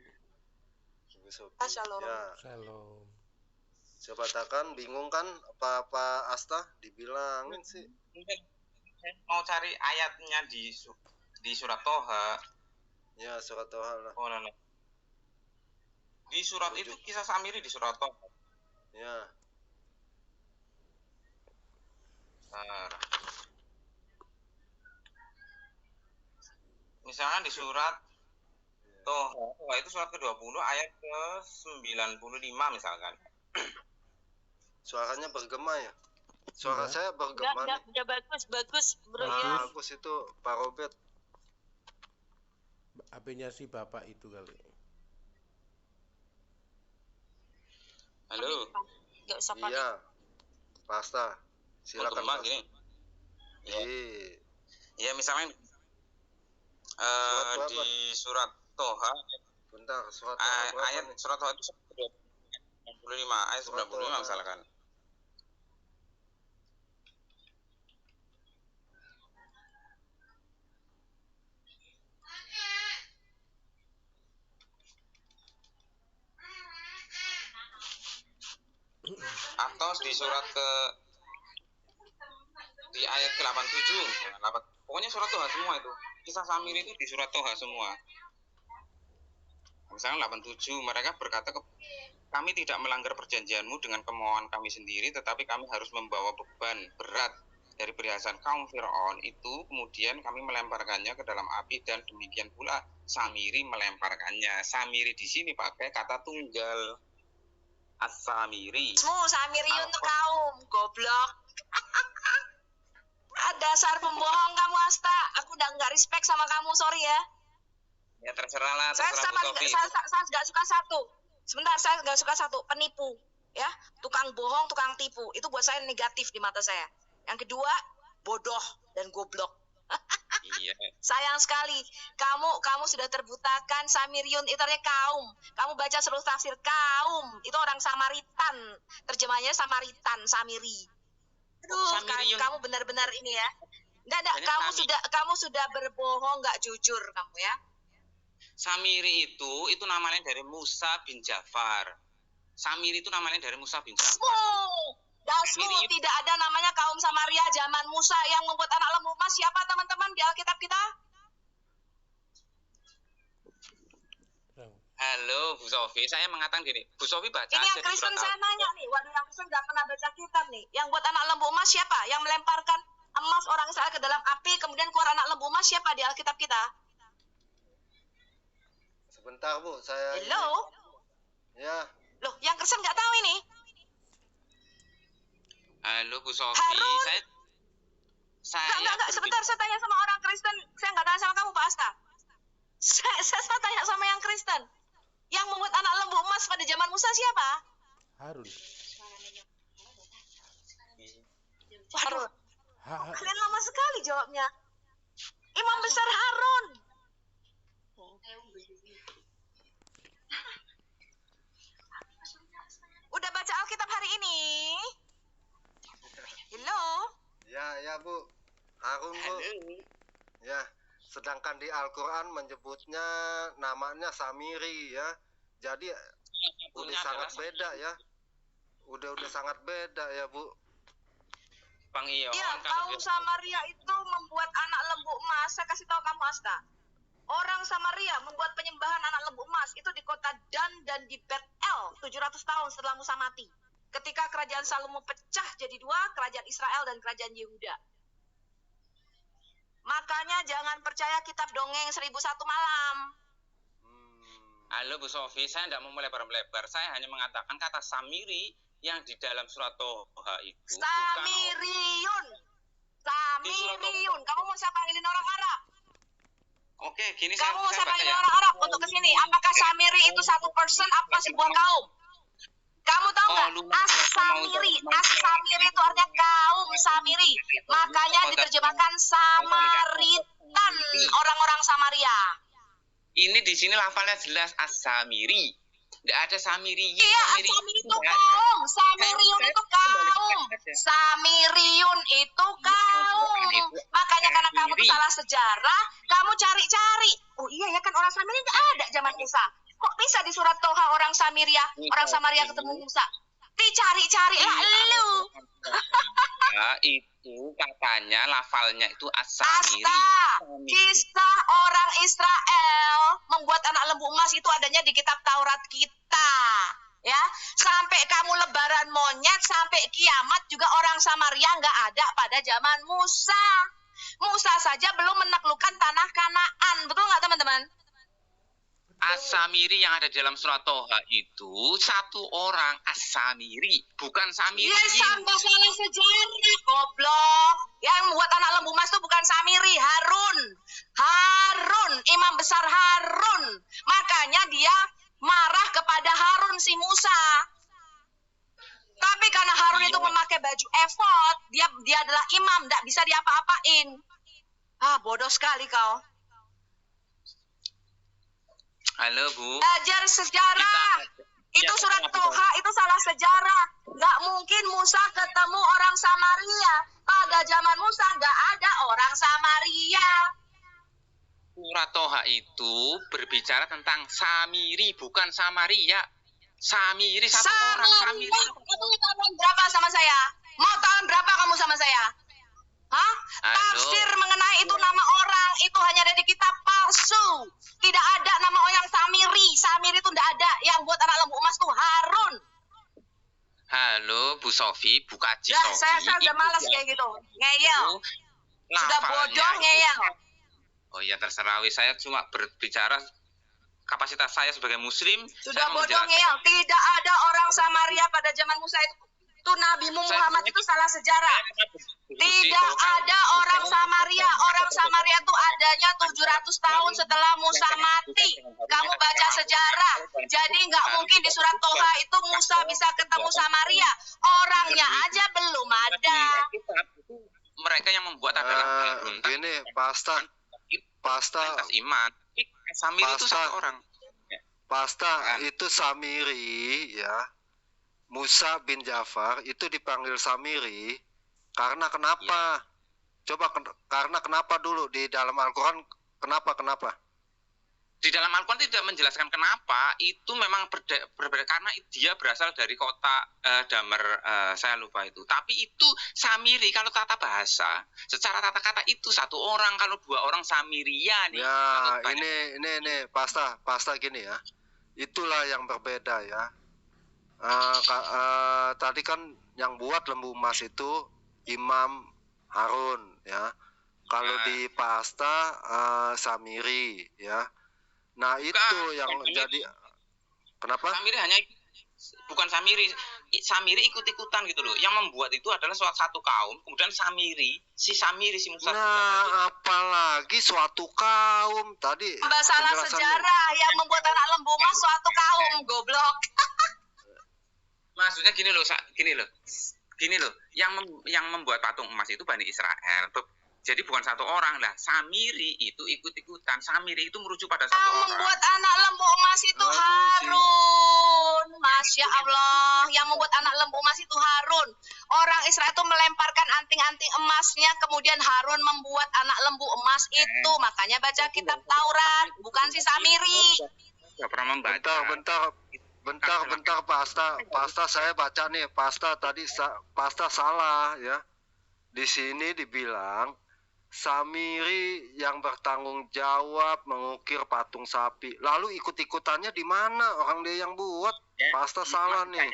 Ibu Sofi. Shalom. Ya, Shalom. coba katakan bingung kan apa Asta dibilangin sih. Mungkin saya mau cari ayatnya di surat Toha. Ya, surat Toha lah. Oh, nah. Di surat itu kisah Samiri di surat Toha. Ya. Nah. Misalkan di surat Toha itu surat ke-20 ayat ke-95 misalkan. Suaranya bergema ya. Suara Iya. saya bergema nih. Enggak bagus Bro ya. Bagus itu Pak Robert. HP-nya si bapak itu kali. Halo. Enggak usah panik. Iya. Pasta. Silakan Bergema Pasta. gini. Iya. Ya misalnya Surat di surat Toha Bentar, surat Toha berapa ayat nih? surat Toha itu 95 ayat Surat 95 Toha. misalkan. Atau di surat di ayat ke-87 pokoknya surat Toha semua itu. Kisah Samiri itu di surat Toha semua. Misalnya 87 mereka berkata kami tidak melanggar perjanjianmu dengan kemauan kami sendiri, tetapi kami harus membawa beban berat dari perhiasan kaum Firaun itu, kemudian kami melemparkannya ke dalam api, dan demikian pula Samiri melemparkannya. Samiri di sini pakai kata tunggal. As-Samiri. Samiri untuk kaum goblok. Dasar pembohong kamu Asta. Aku udah nggak respect sama kamu, sorry ya. Ya terserah lah, Saya terserah Bu Sofi. nggak suka satu. Sebentar, saya nggak suka satu, penipu, ya, tukang bohong, tukang tipu. Itu buat saya negatif di mata saya. Yang kedua, bodoh dan goblok. Iya. Sayang sekali, kamu sudah terbutakan. Samiriyun itu artinya kaum. Kamu baca seluruh tafsir kaum, itu orang Samaritan. Terjemahnya Samaritan, Samiri. Aduh, Samiriyun. kamu benar-benar ini ya. Nggak, Banyak kamu sudah berbohong, nggak jujur kamu ya. Samiri itu namanya dari Musa bin Ja'far. Samiri itu namanya dari Musa bin Ja'far. Dasmu Samiri- tidak ada namanya kaum Samaria zaman Musa yang membuat anak lembu emas. Siapa teman-teman di Alkitab kita? Halo Bu Sofi, saya mengatakan gini, Bu Sofi baca Ini yang aja di Kristen surat saya Al- nanya nih. Waduh, yang Kristen nggak pernah baca kitab nih. Yang buat anak lembu emas siapa? Yang melemparkan emas orang Israel ke dalam api, kemudian keluar anak lembu emas siapa di Alkitab kita? Sebentar Bu, saya Hello? Ya, Loh, yang Kristen nggak tahu ini. Halo Bu Sofi, Harun. saya Enggak. Sebentar, saya tanya sama orang Kristen. Saya nggak tanya sama kamu, Pak Asta. Saya tanya sama yang Kristen. Yang membuat anak lembu emas pada zaman Musa siapa? Harun. Waduh, Ha- kalian lama sekali jawabnya. Imam besar Harun. Udah baca Alkitab hari ini? Hello? ya Bu. Harun Bu. Ya, sedangkan di Al-Quran menyebutnya namanya Samiri ya. Jadi udah sangat beda ya. Udah sangat beda ya Bu. Bang Ion, Iya, kalau kaum Samaria itu membuat anak lembu emas. Saya kasih tahu kamu, Asta. Orang Samaria membuat penyembahan anak lembu emas itu di kota Dan dan di Bet-El 700 tahun setelah Musa mati. Ketika kerajaan Salomo pecah jadi dua, kerajaan Israel dan kerajaan Yehuda. Makanya jangan percaya kitab dongeng 1001 malam. Halo Bu Sofi, saya tidak mau melebar-melebar. Saya hanya mengatakan kata Samiri yang di dalam surat Toha itu Samiriyun. Samiriyun. Kamu mau saya panggilin orang Arab? Oke, gini Kamu mau saya saya baca panggilin ya. orang Arab untuk kesini? Apakah Samiri itu satu person apa sebuah kaum? Kamu tahu nggak? As-Samiri. As-Samiri itu artinya kaum Samiri. Makanya diterjemahkan Samaritan, orang-orang Samaria. Ini di sini lafalnya jelas As-Samiri. Nggak ada Samiri. Iya, As-Samiri itu kaum. Samiriyun itu kaum. Samiriyun itu kaum. Makanya karena kamu tuh salah sejarah, kamu cari-cari. Oh iya ya kan, orang Samiri nggak ada zaman Musa. Kok bisa di surat Toha orang Samaria ketemu Musa? Dicari-cari lah lu. Nah, itu katanya lafalnya itu As-Samiri. Kisah orang Israel membuat anak lembu emas itu adanya di kitab Taurat kita. Ya, sampai kamu lebaran monyet, sampai kiamat juga orang Samaria nggak ada pada zaman Musa. Musa saja belum menaklukkan tanah Kanaan. Betul nggak teman-teman? As-Samiri yang ada di dalam surat Toha itu satu orang As-Samiri, bukan Samiri. Ya sampai salah sejarah, goblok. Yang membuat anak lembu emas itu bukan Samiri, Harun. Harun, imam besar Harun. Makanya dia marah kepada Harun si Musa. Tapi karena Harun itu memakai baju efod, dia adalah imam, tidak bisa diapa-apain. Ah, bodoh sekali kau. Halo Bu. Belajar sejarah. Itu surat Toha, itu salah sejarah. Nggak mungkin Musa ketemu orang Samaria. Pada zaman Musa nggak ada orang Samaria. Surat Toha itu berbicara tentang Samiri, bukan Samaria. Samiri satu orang Samiri. Kamu tahun berapa sama saya? Mau tahun berapa kamu sama saya? Hah? Tafsir mengenai itu nama orang itu hanya ada di kitab palsu. Tidak ada nama orang Samiri. Samiri itu tidak ada. Yang buat anak lembu emas tuh Harun. Halo Bu Sofi, Bu Kaji Ya, Sofi. saya udah malas kayak gitu. Ngeyel. Sudah bodoh ngeyel. Oh ya terserah, saya cuma berbicara kapasitas saya sebagai muslim. Sudah bodoh ngeyel. Tidak ada orang Samaria pada zaman Musa itu. Itu Nabi Muhammad itu salah sejarah. Tidak ada orang Samaria. Orang Samaria itu adanya 700 tahun setelah Musa mati. Kamu baca sejarah. Jadi nggak mungkin di surat Toha itu Musa bisa ketemu Samaria. Orangnya aja belum ada. Mereka yang membuat adalah Harun. Gini, pasta iman. Samiri itu satu orang. Pasta itu Samiri ya. Musa bin Ja'far itu dipanggil Samiri karena kenapa? Coba karena kenapa dulu di dalam Al-Quran kenapa? Di dalam Al-Quran tidak menjelaskan kenapa, itu memang berbeda karena dia berasal dari kota Damer, saya lupa itu. Tapi itu Samiri kalau tata bahasa, secara tata kata itu satu orang, kalau dua orang Samiria nih. Ya, ini pasta gini ya. Itulah yang berbeda ya. Tadi kan yang buat lembu emas itu Imam Harun ya. Kalau di pasta Samiri ya. Nah itu yang jadi kenapa? Samiri bukan Samiri. Samiri ikut-ikutan gitu loh. Yang membuat itu adalah satu kaum, kemudian si Musa. Nah, apalagi suatu kaum tadi. Salah sejarah yang membuat anak lembu emas suatu kaum, goblok. Maksudnya gini loh, yang membuat patung emas itu Bani Israel. Jadi bukan satu orang lah. Samiri itu ikut-ikutan. Samiri itu merujuk pada satu orang. Membuat anak lembu emas itu Harun. Masya Allah. Yang membuat anak lembu emas itu Harun. Orang Israel itu melemparkan anting-anting emasnya. Kemudian Harun membuat anak lembu emas itu. Makanya baca kitab Taurat. Bukan si Samiri. Gak pernah membaca. Bentar, pasta saya baca nih, pasta salah ya. Di sini dibilang Samiri yang bertanggung jawab mengukir patung sapi. Lalu ikut-ikutannya di mana? Orang dia yang buat. Pasta salah nih.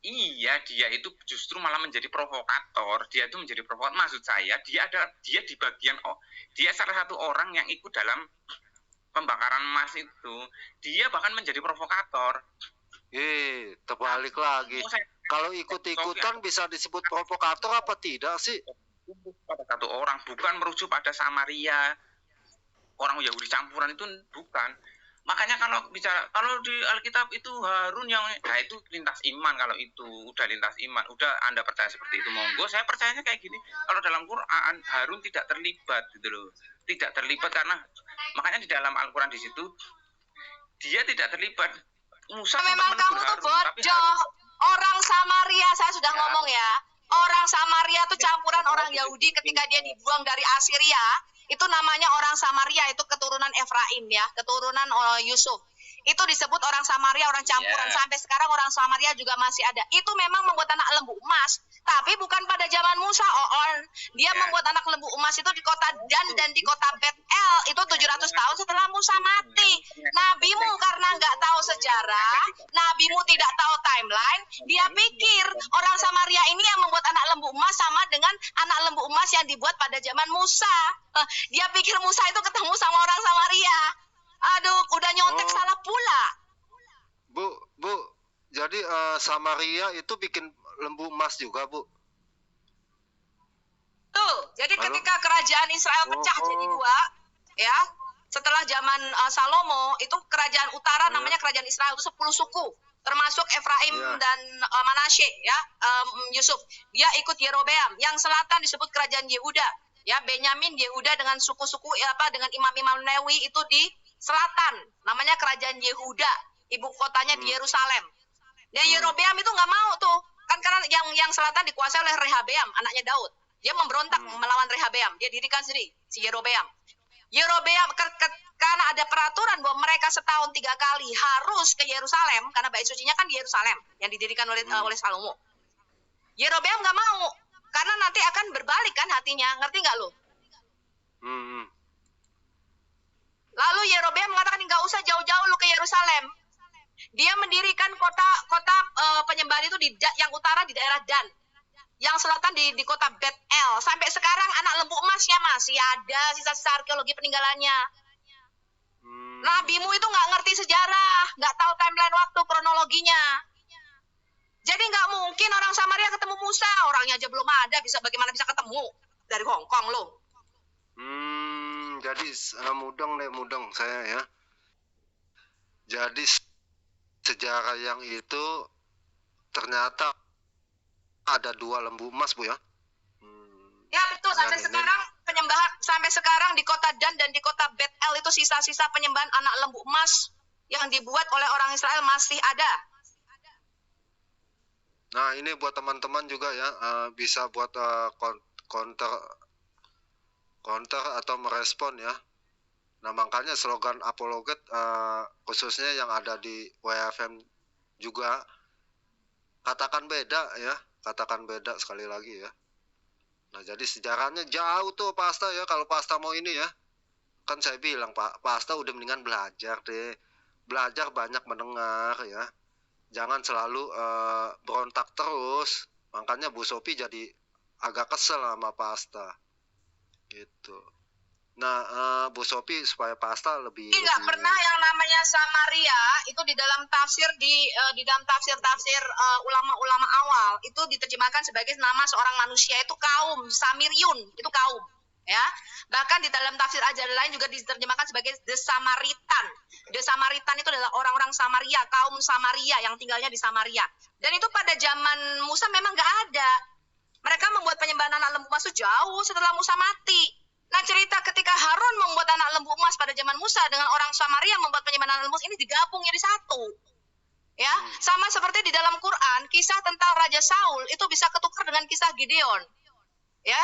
Iya, dia itu justru malah menjadi provokator. Dia itu menjadi provokator. Maksud saya, dia di bagian dia salah satu orang yang ikut dalam pembakaran emas itu. Dia bahkan menjadi provokator. Terbalik lagi. Kalau ikut-ikutan bisa disebut provokator apa tidak sih? Pada satu orang, bukan merujuk pada Samaria. Orang Yahudi campuran itu bukan. Makanya makanya kalau bicara, kalau di Alkitab itu Harun yang, nah itu lintas iman, kalau itu udah lintas iman, udah Anda percaya seperti itu, monggo. Saya percayanya kayak gini, kalau dalam Quran Harun tidak terlibat gitu loh, tidak terlibat karena makanya di dalam Al-Quran di situ dia tidak terlibat. Musa Memang sempat kamu menegur tuh Harun, tapi bodoh. Harun Orang Samaria, saya sudah Ya. ngomong ya. Orang Samaria tuh campuran orang Yahudi ketika dia dibuang dari Assyria. Itu namanya orang Samaria, itu keturunan Efraim ya, keturunan Yusuf. Itu disebut orang Samaria, orang campuran. Iya. Sampai sekarang orang Samaria juga masih ada. Itu memang membuat anak lembu emas, tapi bukan pada zaman Musa, Oon. Dia Iya. membuat anak lembu emas itu di kota Dan dan di kota Bet-El. Itu 700 tahun setelah Musa mati. Nabimu karena nggak tahu sejarah, nabimu tidak tahu timeline, dia pikir orang Samaria ini yang membuat anak lembu emas sama dengan anak lembu emas yang dibuat pada zaman Musa. Dia pikir Musa itu ketemu sama orang Samaria. Aduh, udah nyontek Oh. salah pula. Bu, jadi Samaria itu bikin lembu emas juga, Bu. Tuh, jadi Halo? ketika kerajaan Israel pecah Oh. jadi dua, ya, setelah zaman Salomo, itu kerajaan utara Iya. namanya kerajaan Israel itu 10 suku, termasuk Efraim Iya. dan Manasye, ya, Yusuf. Dia ikut Yerobeam. Yang selatan disebut kerajaan Yehuda, ya, Benyamin, Yehuda dengan suku-suku dengan imam-imam Lewi itu di selatan, namanya kerajaan Yehuda. Ibu kotanya di Yerusalem. Dan Yerobeam itu nggak mau tuh, kan karena yang selatan dikuasai oleh Rehabeam, anaknya Daud. Dia memberontak melawan Rehabeam. Dia dirikan sendiri, si Yerobeam. Yerobeam karena ada peraturan bahwa mereka setahun 3 kali harus ke Yerusalem, karena bait sucinya kan di Yerusalem yang didirikan oleh Salomo. Yerobeam nggak mau, karena nanti akan berbalik kan hatinya, ngerti nggak lo? Hmm. Lalu Yerobeam mengatakan nggak usah jauh-jauh lu ke Yerusalem. Dia mendirikan kota penyembahan itu yang utara di daerah Dan, yang selatan di kota Bet-El. Sampai sekarang anak lembu emasnya masih ada sisa-sisa arkeologi peninggalannya. Nabimu itu nggak ngerti sejarah, nggak tahu timeline waktu, kronologinya. Jadi nggak mungkin orang Samaria ketemu Musa, orangnya aja belum ada, bagaimana bisa ketemu dari Hong Kong lo? Jadi mudeng saya ya. Jadi sejarah yang itu ternyata ada 2 lembu emas, Bu ya. Ya betul, sampai Dan ini- sekarang penyembahan sampai sekarang di kota Dan dan di kota Bet-El itu sisa-sisa penyembahan anak lembu emas yang dibuat oleh orang Israel masih ada. Nah, ini buat teman-teman juga ya, bisa buat counter atau merespon ya. Nah, makanya slogan apologet khususnya yang ada di WFM juga katakan beda ya, katakan beda sekali lagi ya. Nah, jadi sejarahnya jauh tuh Pasta ya, kalau Pasta mau ini ya. Kan saya bilang Pak, Pasta udah mendingan belajar deh. Belajar banyak mendengar ya. Jangan selalu berontak terus. Makanya Bu Sophie jadi agak kesel sama Pasta. Gitu. Nah, Bu Sophie supaya Pasta lebih Nggak pernah yang namanya Samaria itu di dalam tafsir di dalam tafsir ulama-ulama awal itu diterjemahkan sebagai nama seorang manusia, itu kaum Samiryun, itu kaum ya. Bahkan di dalam tafsir ajaran lain juga diterjemahkan sebagai The Samaritan. The Samaritan itu adalah orang-orang Samaria, kaum Samaria yang tinggalnya di Samaria. Dan itu pada zaman Musa memang nggak ada. Mereka membuat penyembahan anak lembu emas itu jauh setelah Musa mati. Nah, cerita ketika Harun membuat anak lembu emas pada zaman Musa dengan orang Samaria membuat penyembahan anak lembu emas ini digabung jadi satu. Ya, sama seperti di dalam Quran, kisah tentang Raja Saul itu bisa ketukar dengan kisah Gideon. Ya,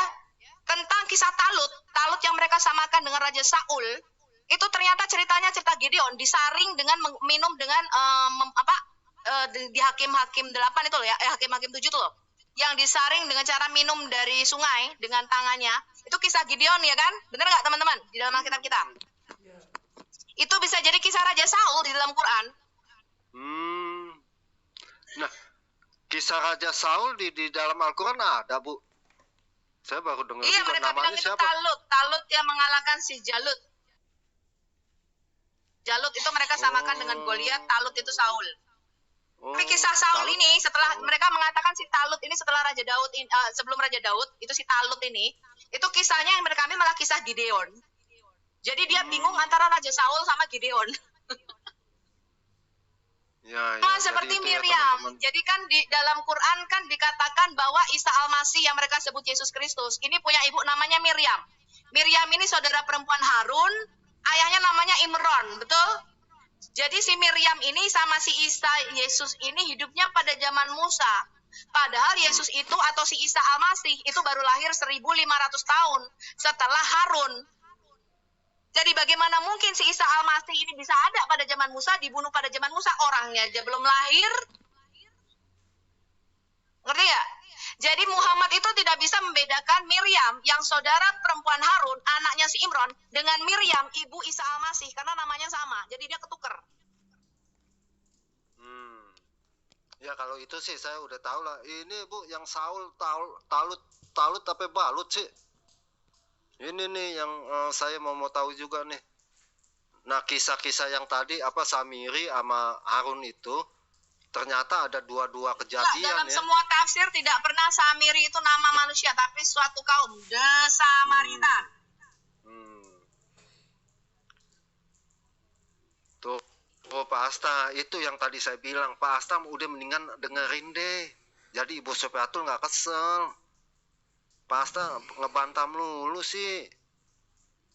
tentang kisah Talut yang mereka samakan dengan Raja Saul, itu ternyata ceritanya cerita Gideon disaring dengan minum dengan di Hakim-Hakim 8 itu loh ya, Hakim-Hakim 7 itu loh. Yang disaring dengan cara minum dari sungai dengan tangannya. Itu kisah Gideon ya kan? Bener nggak teman-teman? Di dalam Alkitab kita. Itu bisa jadi kisah Raja Saul di dalam Quran. Nah, kisah Raja Saul di dalam Al-Quran ada, Bu. Saya baru dengar Iya, juga. mereka bilang Namanya itu siapa? Talut yang mengalahkan si Jalut. Jalut itu mereka samakan dengan Goliat, Talut itu Saul. Oh, Tapi kisah Saul Talut. ini setelah mereka mengatakan si Talut ini setelah Raja Daud sebelum Raja Daud itu si Talut ini itu kisahnya yang kami malah kisah Gideon. Jadi dia bingung antara Raja Saul sama Gideon. Ya, Sama ya. seperti Jadi itu ya Miriam. teman-teman. Jadi kan di dalam Quran kan dikatakan bahwa Isa Al-Masih yang mereka sebut Yesus Kristus ini punya ibu namanya Miriam. Miriam ini saudara perempuan Harun, ayahnya namanya Imron, betul? Jadi si Miriam ini sama si Isa Yesus ini hidupnya pada zaman Musa. Padahal Yesus itu atau si Isa Al-Masih itu baru lahir 1500 tahun setelah Harun. Jadi bagaimana mungkin si Isa Al-Masih ini bisa ada pada zaman Musa, dibunuh pada zaman Musa, orangnya aja belum lahir. Ngerti ya? Jadi Muhammad itu tidak bisa membedakan Miriam yang saudara perempuan Harun, anaknya si Imron, dengan Miriam, ibu Isa Al-Masih, karena namanya sama. Jadi dia ketuker. Ya kalau itu sih saya udah tahu lah. Ini Bu yang Saul Talut apa Balut sih? Ini nih yang saya mau tahu juga nih. Nah kisah-kisah yang tadi apa Samiri sama Harun itu ternyata ada dua kejadian Dalam ya. semua tafsir tidak pernah Samiri itu nama manusia, tapi suatu kaum, The Samaritan. Tuh, oh Pak Asta, itu yang tadi saya bilang. Pak Asta udah mendingan dengerin deh. Jadi Ibu Sopiatul nggak kesel. Pak Asta ngebantah melulu sih.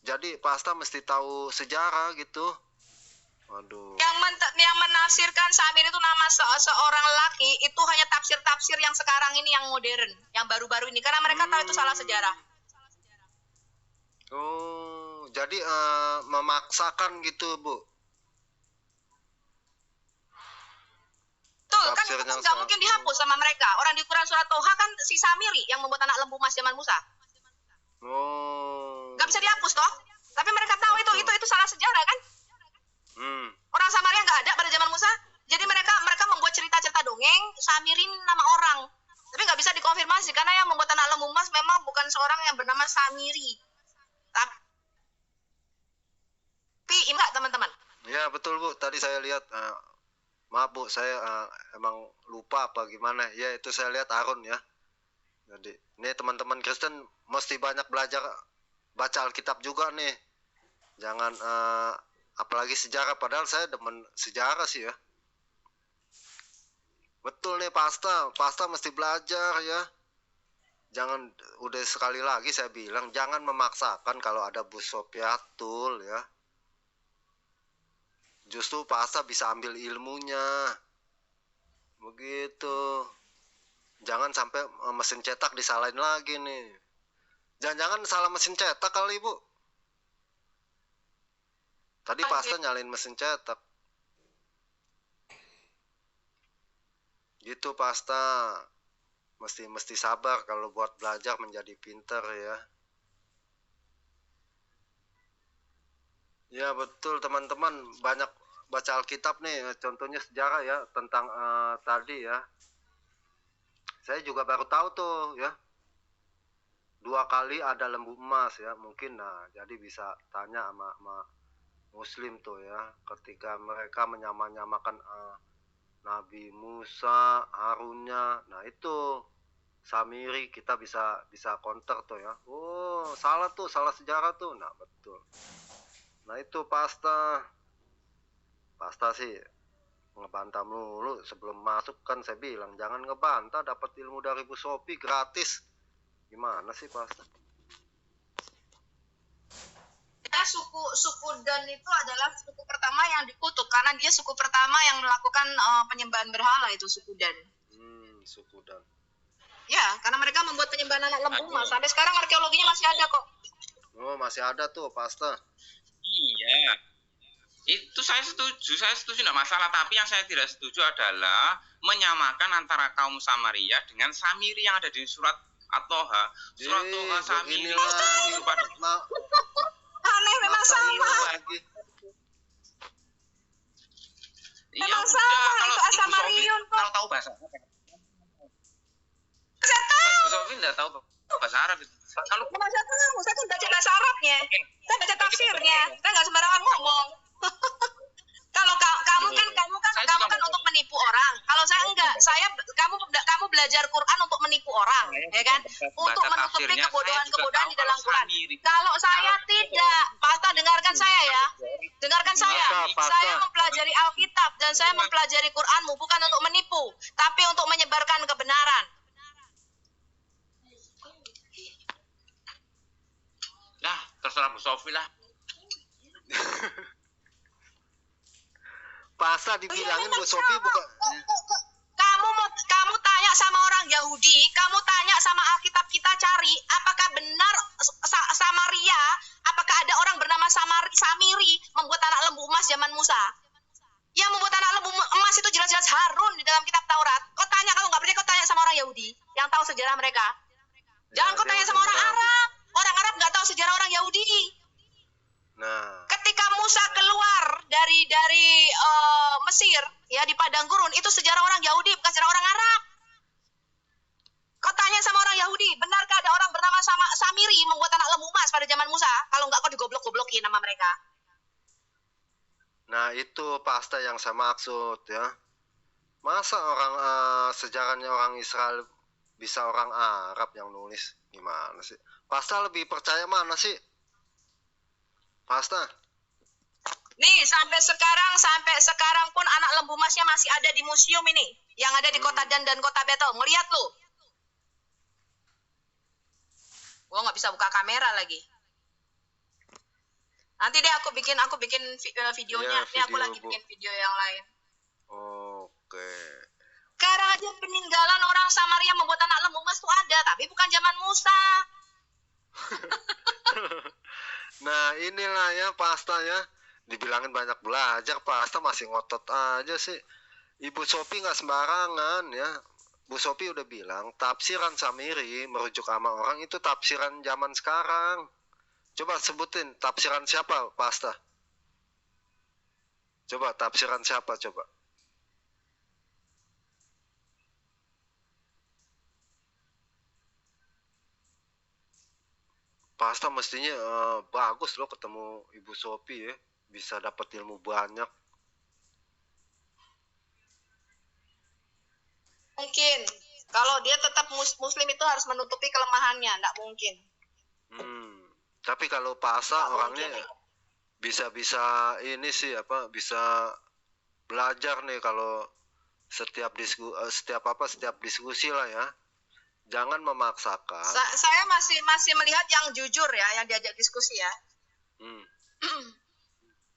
Jadi Pak Asta mesti tahu sejarah gitu. Waduh. Yang menafsirkan Samir itu nama seorang lelaki itu hanya tafsir-tafsir yang sekarang ini yang modern, yang baru-baru ini, karena mereka tahu itu salah sejarah. Oh, jadi memaksakan gitu Bu. Betul, kan Tafsirnya itu nggak mungkin dihapus sama mereka. Orang di Quran surat Toha kan si Samiri yang membuat anak lembu emas zaman Musa. Oh. Nggak bisa dihapus toh. Tapi mereka tahu itu salah sejarah kan. Orang Samaria nggak ada pada zaman Musa. Jadi mereka membuat cerita-cerita dongeng. Samiri nama orang. Tapi nggak bisa dikonfirmasi karena yang membuat anak lembu emas memang bukan seorang yang bernama Samiri. Tapi enggak teman-teman. Ya betul Bu. Tadi saya lihat. Maaf Bu, saya emang lupa apa gimana. Ya itu saya lihat Harun ya. Jadi ini teman-teman Kristen mesti banyak belajar baca Alkitab juga nih. Jangan apalagi sejarah, padahal saya demen sejarah sih ya. Betul nih Pasta mesti belajar ya. Jangan, udah sekali lagi saya bilang jangan memaksakan kalau ada Bu Sopiatul ya. Justru Pasta bisa ambil ilmunya. Begitu. Jangan sampai mesin cetak disalahin lagi nih. Jangan-jangan salah mesin cetak kali Bu. Tadi Pasta nyalain mesin cetak. Gitu Pasta. Mesti sabar kalau buat belajar menjadi pinter ya. Ya betul teman-teman, banyak baca Alkitab nih, contohnya sejarah ya tentang tadi ya. Saya juga baru tahu tuh ya. 2 kali ada lembu emas ya, mungkin nah jadi bisa tanya sama Muslim tuh ya, ketika mereka menyamakan Nabi Musa, Harunnya, nah itu Samiri kita bisa counter tuh ya. Oh salah salah sejarah tuh, nah betul. Nah itu Pasta sih ngebantah mulu. Sebelum masuk kan saya bilang jangan ngebantah, dapat ilmu dari Bu Sopi gratis. Gimana sih Pasta? Ya, suku Dan itu adalah suku pertama yang dikutuk karena dia suku pertama yang melakukan penyembahan berhala, itu suku Dan. Suku Dan. Ya, karena mereka membuat penyembahan anak lembu emas. Sampai sekarang arkeologinya masih ada kok. Oh masih ada tuh Pasta. Iya, itu saya setuju tidak masalah. Tapi yang saya tidak setuju adalah menyamakan antara kaum Samaria dengan Samiri yang ada di surat At-Toha. Surat Toha Samiri aneh, memang sama. Memang sama, itu Asamarion kok. Tahu bahasa Arab? Saya tahu. Bu Sofi tidak tahu bahasa Arab. Kalau saya tahu, saya kan baca bahasa Arabnya. Saya baca tafsirnya. Saya nggak sembarangan ngomong. Kalau kamu kan untuk menipu orang. Kalau saya enggak. Kamu belajar Quran untuk menipu orang, ya kan? Untuk menutupi kebodohan-kebodohan di dalam Quran. Kalau saya tidak, Pasta dengarkan saya ya. Dengarkan saya. Saya mempelajari Alkitab dan saya mempelajari Quranmu bukan untuk menipu, tapi untuk menyebarkan kebenaran. Nah, terserah Bu Sofi lah. Pasal dibilangin Bu Sofi bukan. Kamu tanya sama orang Yahudi, kamu tanya sama Alkitab, kita cari apakah benar Samaria, apakah ada orang bernama Samiri membuat anak lembu emas zaman Musa. Yang membuat anak lembu emas itu jelas-jelas Harun di dalam kitab Taurat. Kau tanya, kalau nggak percaya kau tanya sama orang Yahudi yang tahu sejarah mereka. Jangan kau tanya sama orang Arab. Orang Arab nggak tahu sejarah orang Yahudi. Nah, Ketika Musa keluar dari Mesir, ya di padang gurun, itu sejarah orang Yahudi, bukan sejarah orang Arab. Kau tanya sama orang Yahudi, benarkah ada orang bernama Samiri membuat anak lembu emas pada zaman Musa? Kalau nggak, kau digoblok-goblokin nama mereka. nah itu pasta yang saya maksud ya. Masa orang sejarahnya orang Israel bisa orang Arab yang nulis, gimana sih? Pasta lebih percaya mana sih? Pasta. Nih, sampai sekarang pun anak lembu emasnya masih ada di museum ini, yang ada di kota Dan dan kota Betel. Ngeliat lo. Gua nggak bisa buka kamera lagi. Nanti deh aku bikin videonya. Ya, Ini aku video, lagi Bu. bikin video yang lain. Oke. Sekarang aja peninggalan orang Samaria membuat anak lembu emas itu ada, tapi bukan zaman Musa. Nah inilah ya pasta ya. Dibilangin banyak belajar, pasta masih ngotot aja sih. Ibu Sopi nggak sembarangan ya. Bu Sopi udah bilang tafsiran Samiri merujuk sama orang itu tafsiran zaman sekarang. Coba sebutin tafsiran siapa pasta? Coba tafsiran siapa coba? Pasta mestinya bagus loh ketemu Ibu Sopi ya. Bisa dapat ilmu banyak. Mungkin. Kalau dia tetap muslim itu harus menutupi kelemahannya, nggak mungkin. Tapi kalau Pasta Nggak orangnya mungkin. bisa ini sih apa bisa belajar nih kalau setiap diskusi lah ya. Jangan memaksakan. Saya masih melihat yang jujur ya, yang diajak diskusi ya. Hmm.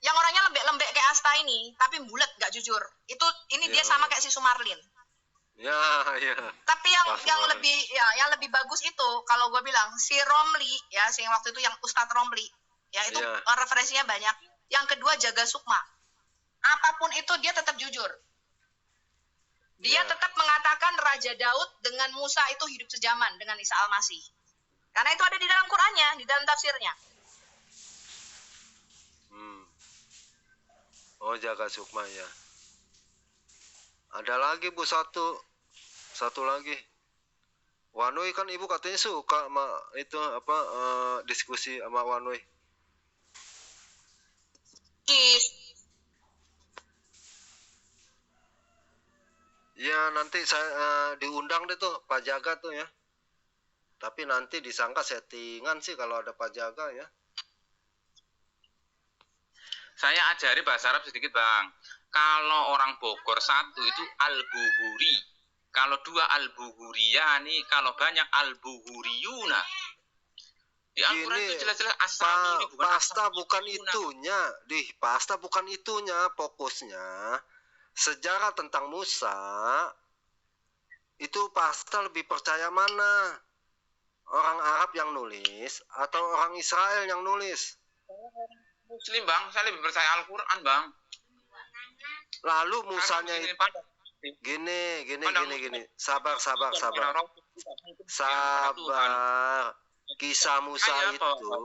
Yang orangnya lembek-lembek kayak Asta ini, tapi bulat nggak jujur. Ini dia Iya. sama kayak si Sumarlin. Ya, ya. Tapi Pas yang banget. lebih bagus itu kalau gue bilang si Romli ya, si yang waktu itu yang Ustadz Romli ya, itu Iya. referensinya banyak. Yang kedua Jaga Sukma. Apapun itu dia tetap jujur. Dia Iya. tetap mengatakan Raja Daud dengan Musa itu hidup sejaman dengan Isa Al-Masih. Karena itu ada di dalam Qur'annya, di dalam tafsirnya. Oh, Jaga Sukma ya. Ada lagi Bu satu lagi. Wanui kan Ibu katanya suka sama itu apa diskusi sama Wanui. Ya nanti saya diundang deh tuh Pak Jaga tuh ya. Tapi nanti disangka settingan sih kalau ada Pak Jaga ya. Saya ajari bahasa Arab sedikit, Bang. Kalau orang Bogor satu itu al-buhuri. Kalau dua al-buhuriyani, kalau banyak al-buhuriyuna. Di Al-Quran Gini, itu jelas-jelas asami ini bukan Pasta bukan asami-yuna. itunya, Pasta bukan itunya, fokusnya sejarah tentang Musa itu Pasta lebih percaya mana? Orang Arab yang nulis atau orang Israel yang nulis? Muslim, Bang. Saya lebih percaya Al-Quran, Bang. Lalu Karena Musanya begini, itu pada- gini. Sabar. Kisah Musa Kayak apa? itu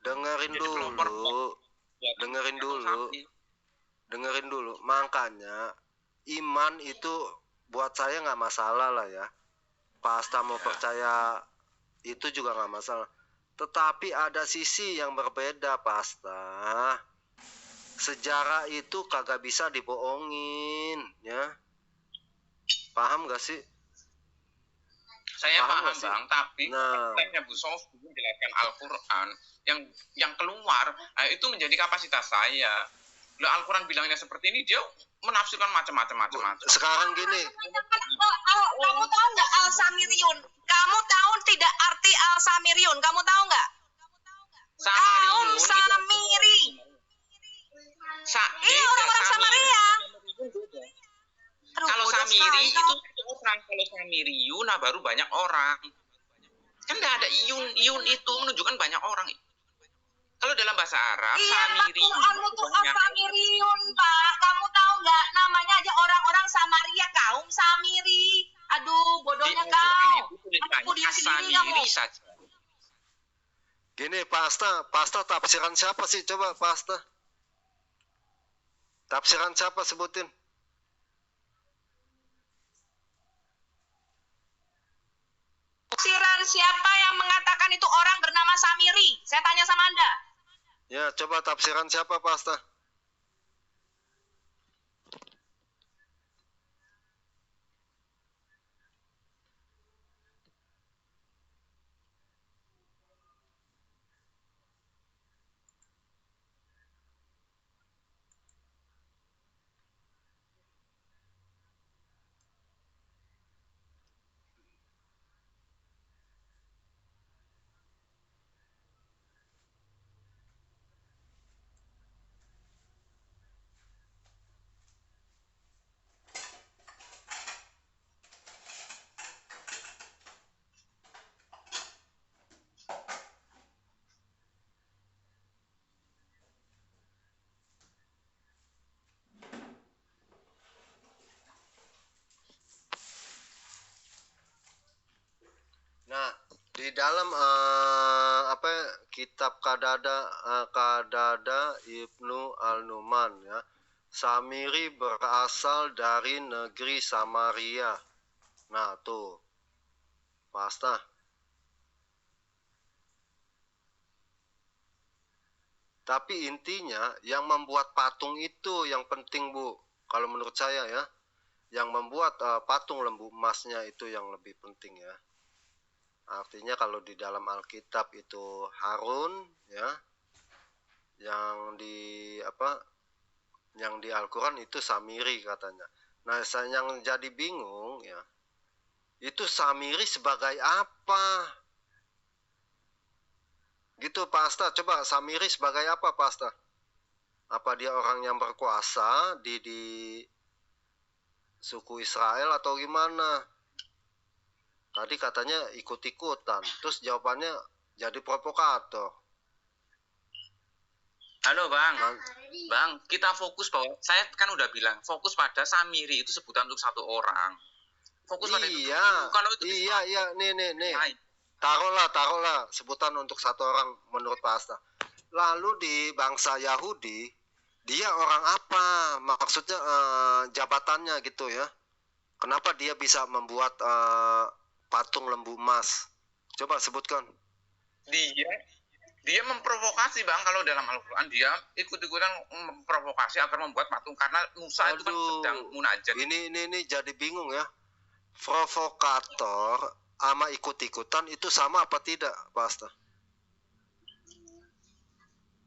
dengerin Jadi pelopor. dengerin dulu. Makanya iman itu buat saya nggak masalah lah ya. Pasta mau percaya itu juga nggak masalah. Tetapi ada sisi yang berbeda Pasta. Sejarah itu kagak bisa dibohongin ya. Paham gak sih? Saya Paham paham nggak sih? Bang, tapi Nah, konteksnya Bu Sofi menjelaskan Al-Quran yang keluar, itu menjadi kapasitas saya. Lah Al-Quran bilangnya seperti ini, dia menafsirkan macam-macam. sekarang gini, Kamu tahu nggak Al-Samiriyun? Kamu tahu tidak arti Al-Samiriyun? Kamu tahu nggak? Kaum Samariyun Samiri. Iya, orang-orang Samaria. Aduh, Kalau bodoh Samiri sekali itu kau. satu orang, kalau Samiriyun baru banyak orang. Kan nggak ada iyun itu menunjukkan banyak orang. Kalau dalam bahasa Arab, Iya, Samiri Al-Quran itu Al-Samiriyun, Pak. Kamu tahu nggak? Namanya aja orang-orang Samaria, kaum Samiri. Aduh, bodohnya kau. Aku dia sendiri kamu. Samiri saja. gini Pak Asta tafsiran siapa sih? Coba Pak Asta. Tafsiran siapa sebutin? Tafsiran siapa yang mengatakan itu orang bernama Samiri? Saya tanya sama Anda. Ya, coba tafsiran siapa Pak Asta? Nah, di dalam kitab Qadada Ibnu Al-Numan ya, Samiri berasal dari negeri Samaria. Nah, tuh. Pasta. Tapi intinya yang membuat patung itu yang penting, Bu. Kalau menurut saya ya, yang membuat patung lembu emasnya itu yang lebih penting ya. Artinya kalau di dalam Alkitab itu Harun ya, yang di Al-Quran itu Samiri katanya. Nah, saya yang jadi bingung ya, itu Samiri sebagai apa? Gitu Pak Asta, coba Samiri sebagai apa Pak Asta? Apa dia orang yang berkuasa di suku Israel atau gimana? Tadi katanya ikut-ikutan, terus jawabannya jadi provokator. Halo Bang, Bang, kita fokus bahwa saya kan udah bilang fokus pada Samiri itu sebutan untuk satu orang. Fokus pada itu dulu. Kalau itu iya, nih. Taruhlah sebutan untuk satu orang menurut Pak Asta. Lalu di bangsa Yahudi, dia orang apa? Maksudnya jabatannya gitu ya. Kenapa dia bisa membuat patung lembu emas? Coba sebutkan. Dia memprovokasi Bang, kalau dalam Al-Quran dia ikut-ikutan memprovokasi agar membuat patung karena Musa itu kan sedang munajat. Ini jadi bingung ya. Provokator sama ikut-ikutan itu sama apa tidak, Pak Asta?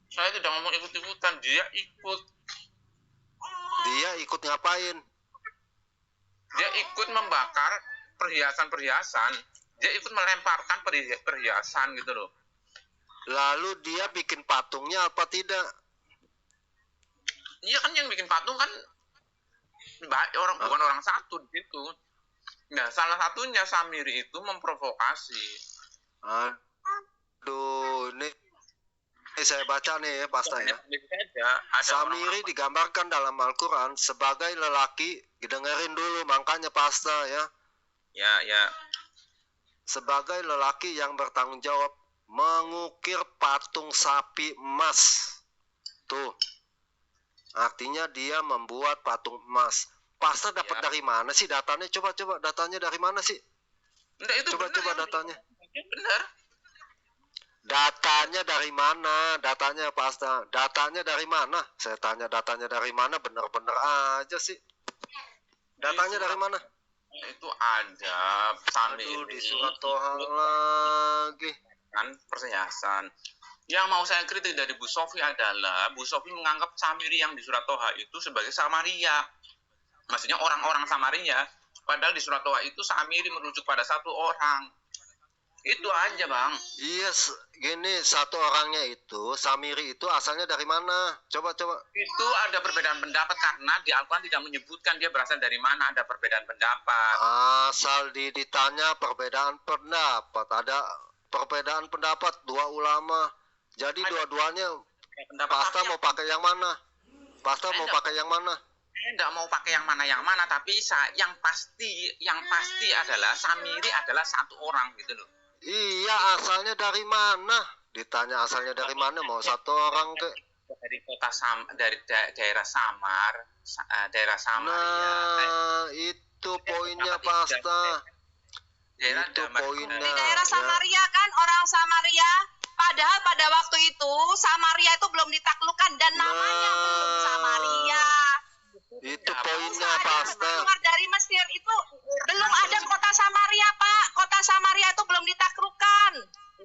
Saya tidak ngomong ikut-ikutan, dia ikut ngapain? Dia ikut membakar perhiasan-perhiasan. Dia ikut melemparkan perhiasan gitu loh. Lalu dia bikin patungnya apa tidak? Iya kan yang bikin patung kan bukan orang satu di situ. Nah, salah satunya Samiri itu memprovokasi. Aduh, ini saya baca nih ya, Pasta ya. Ada Samiri digambarkan dalam Al-Quran sebagai lelaki, dengerin dulu makanya Pasta ya. Ya. Sebagai lelaki yang bertanggung jawab mengukir patung sapi emas. Tuh. Artinya dia membuat patung emas. Pasta dapat dari mana sih datanya? Coba datanya dari mana sih? Enggak, itu coba datanya. Benar. Datanya dari mana? Datanya Pasta. Datanya dari mana? Saya tanya datanya dari mana, benar-benar aja sih. Datanya dari mana? Itu ada Samiri. Aduh, di surat Toha lagi. Kan perhiasan. Yang mau saya kritik dari Bu Sofi adalah Bu Sofi menganggap Samiri yang di surat Toha itu sebagai Samaria. Maksudnya orang-orang Samaria. Padahal di surat Toha itu Samiri merujuk pada satu orang. Itu aja, Bang. Iya, gini, satu orangnya itu, Samiri itu asalnya dari mana? Coba. Itu ada perbedaan pendapat karena di Al-Quran tidak menyebutkan dia berasal dari mana, ada perbedaan pendapat. Asal ditanya perbedaan pendapat, ada perbedaan pendapat dua ulama. Jadi dua-duanya Pasta mau pakai yang mana? Pasta mau pakai yang mana? Saya tidak mau pakai yang mana, tapi yang pasti adalah Samiri adalah satu orang gitu loh. Iya, asalnya dari mana? Ditanya asalnya dari mana, mau satu orang ke? Dari daerah Samar, daerah Samaria. Nah, itu poinnya Pasta. Itu poinnya. Di daerah Samaria kan orang Samaria. Padahal pada waktu itu Samaria itu belum ditaklukkan dan namanya belum Samaria. Itu poinnya Pasta. Keluar dari Mesir itu belum ada kota Samaria, Pak. Kota Samaria itu belum ditaklukkan.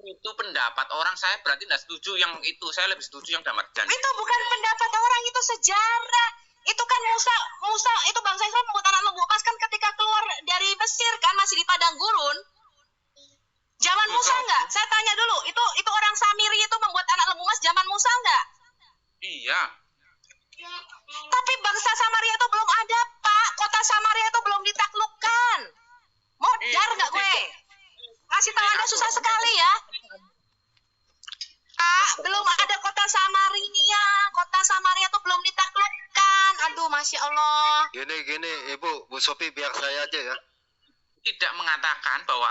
Itu pendapat orang, saya berarti tidak setuju yang itu. Saya lebih setuju yang damar janji. Itu bukan pendapat orang, itu sejarah. Itu kan Musa itu bangsa Israel membuat anak lembu emas kan ketika keluar dari Mesir kan masih di padang gurun. Zaman Musa enggak? Saya tanya dulu, itu orang Samiri itu membuat anak lembu emas zaman Musa enggak? Iya. Tapi bangsa Samaria itu belum ada, Pak. Kota Samaria itu belum ditaklukkan. Modar nggak gue? Kasih tahu Anda susah sekali ya. Pak, belum ada kota Samaria. Kota Samaria itu belum ditaklukkan. Aduh, Masya Allah. Gini, Ibu, Bu Sofi, biar saya aja ya. Tidak mengatakan bahwa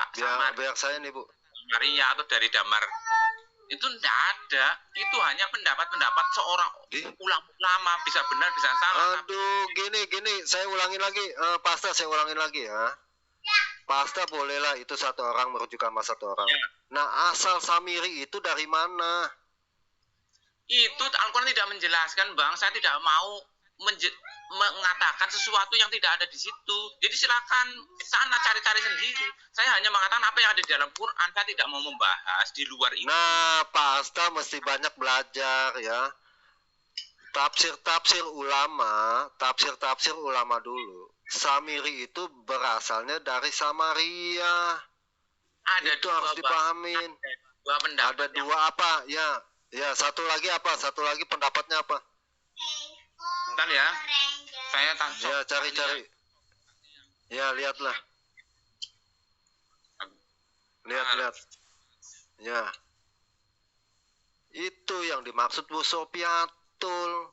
Biar saya nih, Bu. Samaria atau dari damar itu tidak ada. Itu hanya pendapat seorang ulama, bisa benar bisa salah. Aduh, gini, saya ulangin lagi. Pasta saya ulangin lagi ya. Pasta bolehlah itu satu orang merujuk sama satu orang. Ya. Nah, asal Samiri itu dari mana? Itu Al-Quran tidak menjelaskan, Bang. Saya tidak mau mengatakan sesuatu yang tidak ada di situ. Jadi silakan sana cari-cari sendiri. Saya hanya mengatakan apa yang ada di dalam Quran. Saya tidak mau membahas di luar itu. Nah, Pasta mesti banyak belajar ya. Tafsir ulama dulu. Samiri itu berasalnya dari Samaria. Itu harus dipahamin. Dua pendapat. Ada dua apa? Ya, satu lagi apa? Satu lagi pendapatnya apa? Bentar ya. Saya Ya, cari. Ya, lihatlah. Lihat. Ya. Itu yang dimaksud Bu Sopiatul.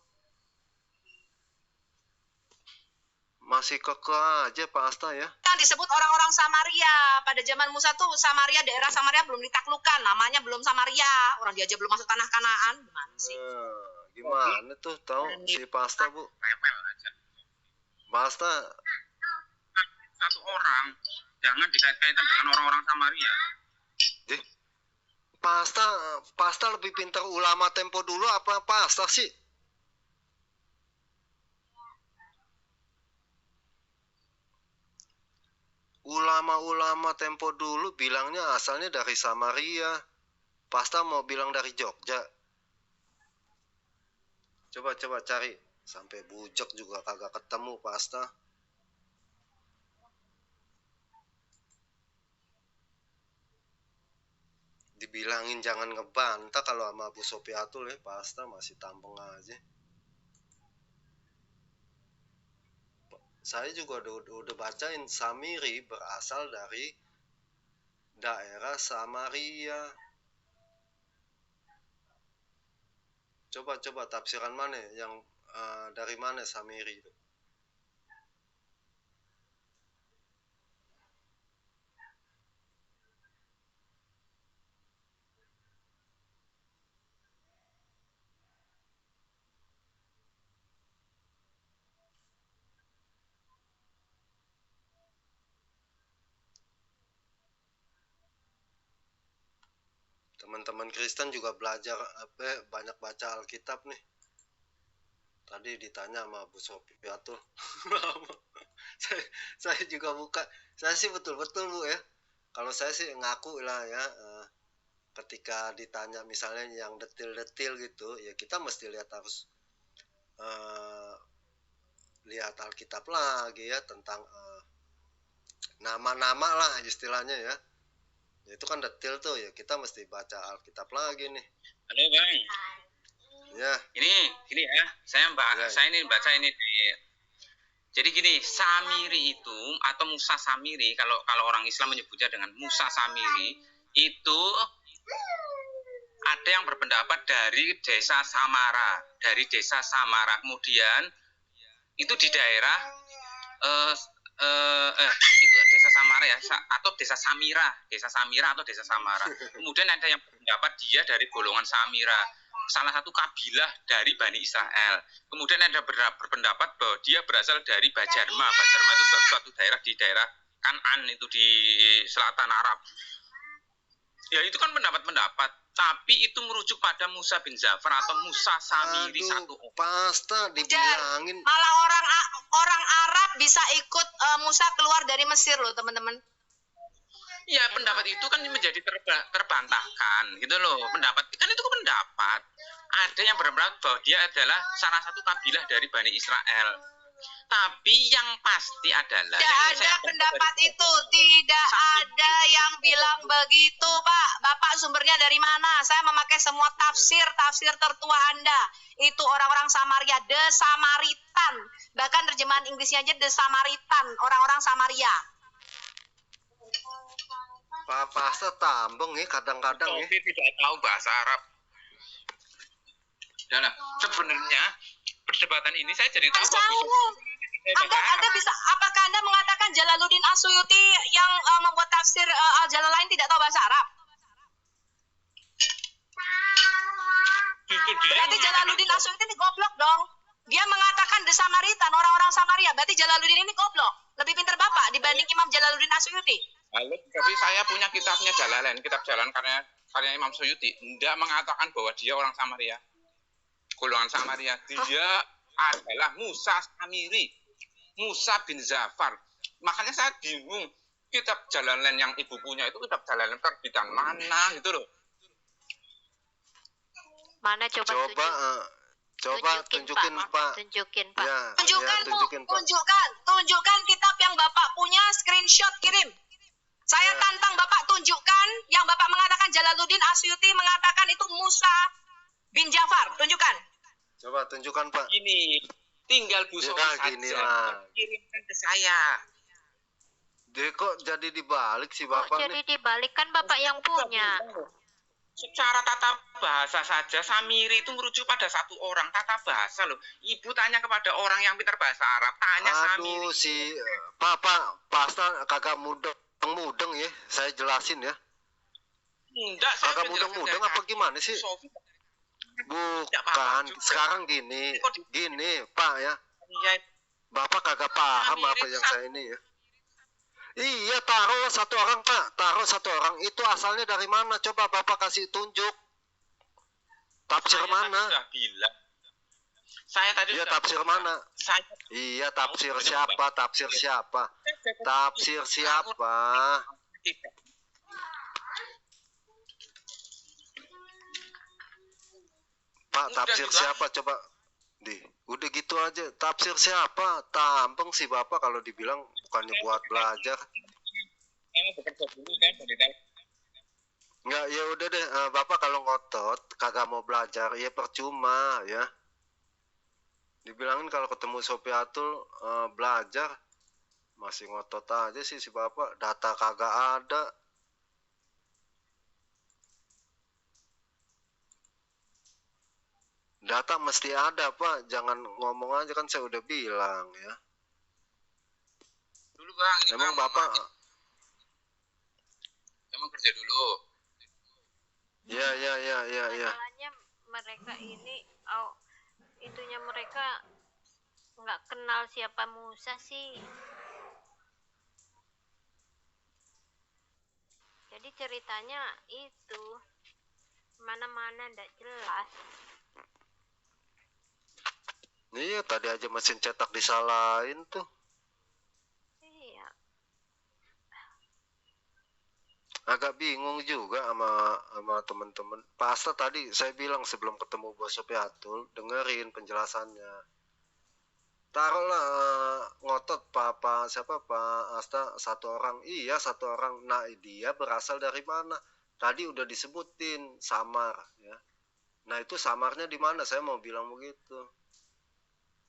Masih kekeh aja Pak Asta ya. Yang disebut orang-orang Samaria. Pada zaman Musa tuh Samaria, daerah Samaria belum ditaklukkan. Namanya belum Samaria. Orang dia aja belum masuk tanah Kanaan. Gimana sih? Gimana tuh tahu si Pasta, Bu? Rewel aja. Pasta Satu orang. Jangan dikait-kaitan dengan orang-orang Samaria. Pasta lebih pintar ulama tempo dulu apa Pasta sih? Ulama-ulama tempo dulu bilangnya asalnya dari Samaria. Pasta mau bilang dari Jogja. Coba cari. Sampai bujek juga kagak ketemu Pasta. Dibilangin jangan ngebantah kalau sama Bu Sopiatul ya, Pasta masih tampeng aja. Saya juga udah bacain Samiri berasal dari daerah Samaria. Coba tafsiran mana yang dari mana Samiri itu? Teman-teman Kristen juga belajar banyak baca Alkitab nih. Tadi ditanya sama Bu Sopiatul. saya juga buka. Saya sih betul-betul Bu ya. Kalau saya sih ngaku lah ya, ketika ditanya misalnya yang detil-detil gitu, ya kita mesti lihat harus eh, lihat Alkitab lagi ya tentang nama-nama lah istilahnya ya. Itu kan detil tuh ya, kita mesti baca Alkitab lagi nih. Halo Bang. Ya. Ini ya, saya ini baca ini di. Jadi gini, Samiri itu atau Musa Samiri, kalau orang Islam menyebutnya dengan Musa Samiri, itu ada yang berpendapat dari desa Samara, kemudian itu di daerah itu desa Samara ya, atau desa Samira atau desa Samara. Kemudian ada yang berpendapat dia dari golongan Samira, salah satu kabilah dari Bani Israel. Kemudian ada berpendapat bahwa dia berasal dari Bajarma. Bajarma itu suatu daerah di daerah Kanan, itu di selatan Arab. Ya itu kan pendapat-pendapat, tapi itu merujuk pada Musa bin Zafar atau Musa Samiri. Aduh, pasta dibilangin. Malah orang Arab bisa ikut Musa keluar dari Mesir loh, teman-teman. Ya, pendapat itu kan menjadi terbantahkan gitu loh. Pendapat kan itu pendapat. Ada yang berpendapat bahwa dia adalah salah satu kabilah dari Bani Israel. Tapi yang pasti adalah tidak ada pendapat itu, tidak ada yang bilang begitu, Pak. Bapak sumbernya dari mana? Saya memakai semua tafsir tertua Anda. Itu orang-orang Samaria, The Samaritan. Bahkan terjemahan Inggrisnya aja The Samaritan, orang-orang Samaria. Pak Pasta tambeng nih kadang-kadang ya. Tapi tidak tahu bahasa Arab. Nah, sebenarnya perdebatan ini saya jadi tahu. Anda bisa, apakah Anda mengatakan Jalaluddin As-Suyuti yang membuat tafsir Al-Jalalain tidak tahu bahasa Arab? Berarti Jalaluddin As-Suyuti ini goblok dong. Dia mengatakan The Samaritan, orang-orang Samaria. Berarti Jalaluddin ini goblok. Lebih pintar Bapak dibanding Imam Jalaluddin As-Suyuti. Lalu, tapi saya punya kitabnya Jalalain, kitab Jalan karya Imam Suyuti. Tidak mengatakan bahwa dia orang Samaria, golongan Samaria. Dia adalah Musa Samiri, Musa bin Zafar. Makanya saya bingung, kitab Jalalain yang ibu punya itu kitab Jalalain terbitan mana gitu loh. Mana coba tunjukin Pak. Tunjukin Pak. Ya, tunjukkan kitab yang Bapak punya, screenshot kirim. Saya tantang Bapak tunjukkan yang Bapak mengatakan Jalaluddin As-Suyuti mengatakan itu Musa bin Jafar. Tunjukkan. Coba tunjukkan Pak. Gini, tinggal Bu Sofi saja. Kirimkan ke saya. Dia kok jadi dibalik sih Bapak nih? Jadi dibalik kan Bapak yang punya. Secara tata bahasa saja, Samiri itu merujuk pada satu orang, tata bahasa loh. Ibu tanya kepada orang yang pintar bahasa Arab, tanya Samiri. Aduh, si Pak Pasta kagak mudeng ya, saya jelasin ya. Enggak, saya kagak mudeng apa gimana sih? Bukan, sekarang gini Pak ya. Bapak kagak paham apa yang saya ini ya. Iya, taruh satu orang Pak, taruh satu orang. Itu asalnya dari mana? Coba Bapak kasih tunjuk. Tafsir mana? Saya tadi iya, tafsir mana? Iya, tafsir siapa? Tafsir siapa? Tafsir siapa? Pak, tafsir siapa? Coba. Udah gitu aja. Tafsir siapa? Tampeng sih Bapak kalau dibilang bukannya buat belajar. Enggak, ya udah deh. Bapak kalau ngotot kagak mau belajar, ya percuma ya. Dibilangin kalau ketemu Sofiatul belajar, masih ngotot aja sih si Bapak. Data kagak ada. Data mesti ada Pak, jangan ngomong aja, kan saya udah bilang ya. Dulu Bang, ini emang Bang, Bapak emang kerja dulu. Ya. Masalahnya mereka ini, itunya mereka nggak kenal siapa Musa sih. Jadi ceritanya itu mana-mana ndak jelas. Iya, tadi aja mesin cetak disalahin tuh. agak bingung juga sama teman-teman. Pak Asta tadi saya bilang sebelum ketemu Bos Sopiatul, dengerin penjelasannya. Taruhlah ngotot siapa Pak Asta satu orang. Iya, satu orang. Nah, dia berasal dari mana? Tadi udah disebutin samar ya. Nah, itu samarnya di mana? Saya mau bilang begitu.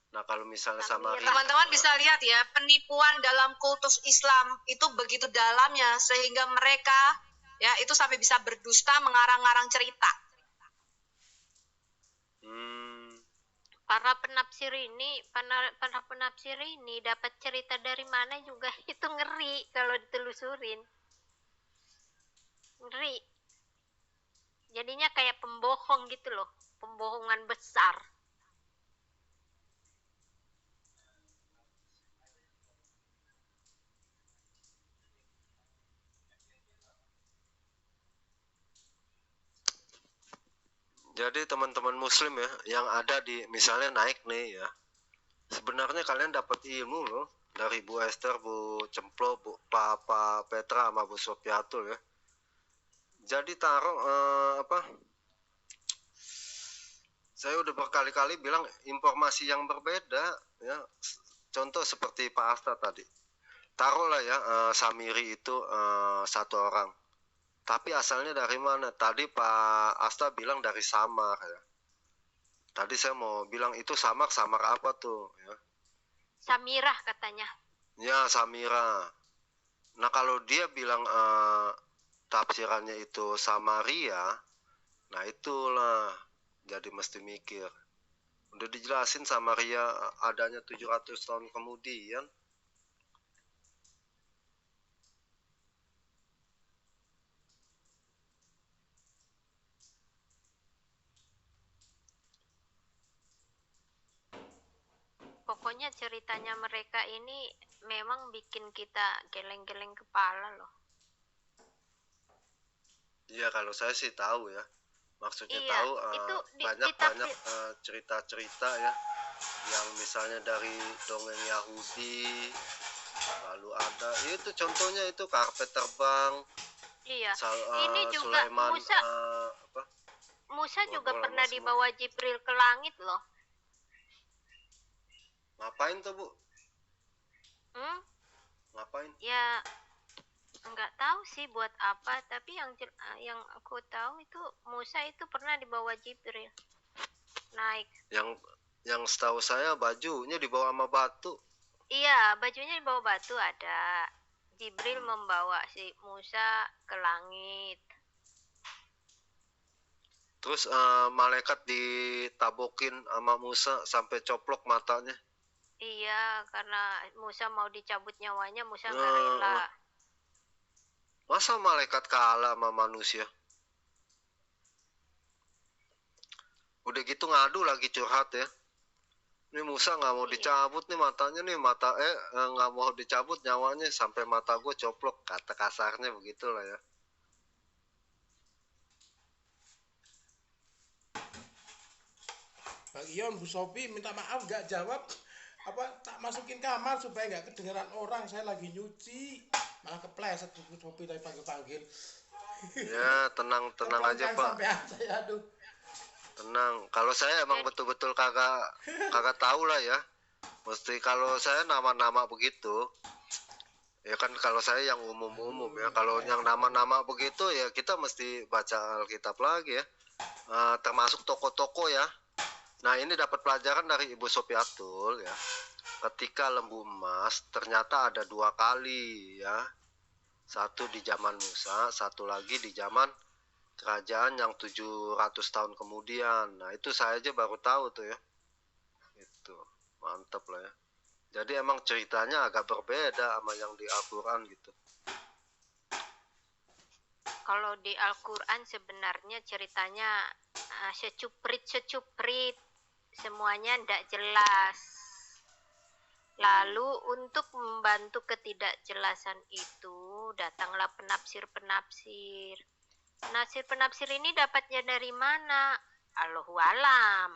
Nah, kalau misalnya samar, teman-teman bisa lihat ya, penipuan dalam kultus Islam itu begitu dalamnya sehingga mereka ya itu sampai bisa berdusta mengarang-arang cerita. Para penafsir ini dapat cerita dari mana juga itu ngeri kalau ditelusurin. Ngeri. Jadinya kayak pembohong gitu loh, pembohongan besar. jadi teman-teman muslim ya yang ada di misalnya naik nih ya, sebenarnya kalian dapat ilmu loh dari Bu Esther, Bu Cemplo, Bu Papa Petra sama Bu Sopiatul ya. Jadi taruh saya udah berkali-kali bilang informasi yang berbeda ya. Contoh seperti Pak Asta tadi. Taruhlah ya Samiri itu satu orang. Tapi asalnya dari mana? Tadi Pak Asta bilang dari Samar ya. Tadi saya mau bilang itu Samar apa tuh ya? Samirah katanya. Ya, Samira. Nah, kalau dia bilang tafsirannya itu Samaria, nah itulah jadi mesti mikir. Udah dijelasin Samaria adanya 700 tahun kemudian. Pokoknya ceritanya mereka ini memang bikin kita geleng-geleng kepala loh. Iya, kalau saya sih tahu ya. Maksudnya Iya, tahu itu banyak cerita-cerita ya, yang misalnya dari dongeng Yahudi, lalu ada itu contohnya itu karpet terbang. Iya. Ini juga Sulaiman, Musa juga pernah dibawa Jibril ke langit loh. Ngapain tuh, Bu? Ngapain? Ya nggak tahu sih buat apa, tapi yang aku tahu itu Musa itu pernah dibawa Jibril naik. Yang setahu saya bajunya dibawa sama batu. Iya, bajunya dibawa batu ada. Jibril membawa si Musa ke langit. Terus malaikat ditabokin sama Musa sampai coplok matanya. Iya, karena Musa mau dicabut nyawanya, Musa nggak rela. Masa malaikat kalah sama manusia? Udah gitu ngadu lagi curhat ya. Ini Musa nggak mau dicabut nih matanya nih, nggak mau dicabut nyawanya sampai mata gue coplok, kata kasarnya begitulah ya. Bang Ion, Bu Sopi minta maaf nggak jawab, tak masukin kamar supaya nggak kedengeran orang, saya lagi nyuci, malah kepleset Bu Sopi tadi panggil-panggil. Ya tenang aja Pak. Sampai saya, aduh. Tenang, kalau saya emang betul-betul kagak tahu lah ya. Mesti kalau saya nama-nama begitu, ya kan kalau saya yang umum-umum ya. Kalau yang nama-nama begitu ya kita mesti baca Alkitab lagi ya. Termasuk toko-toko ya. Nah ini dapat pelajaran dari Ibu Sopiatul ya. Ketika lembu emas ternyata ada 2 kali ya. Satu di zaman Musa, satu lagi di zaman kerajaan yang 700 tahun kemudian. Nah itu saya aja baru tahu tuh ya. Itu mantap lah ya. Jadi emang ceritanya agak berbeda sama yang di Al-Quran gitu. Kalau di Al-Quran sebenarnya ceritanya secuprit, semuanya tidak jelas. Lalu untuk membantu ketidakjelasan itu datanglah penafsir-penafsir. Penafsir ini dapatnya dari mana? Allahu alam.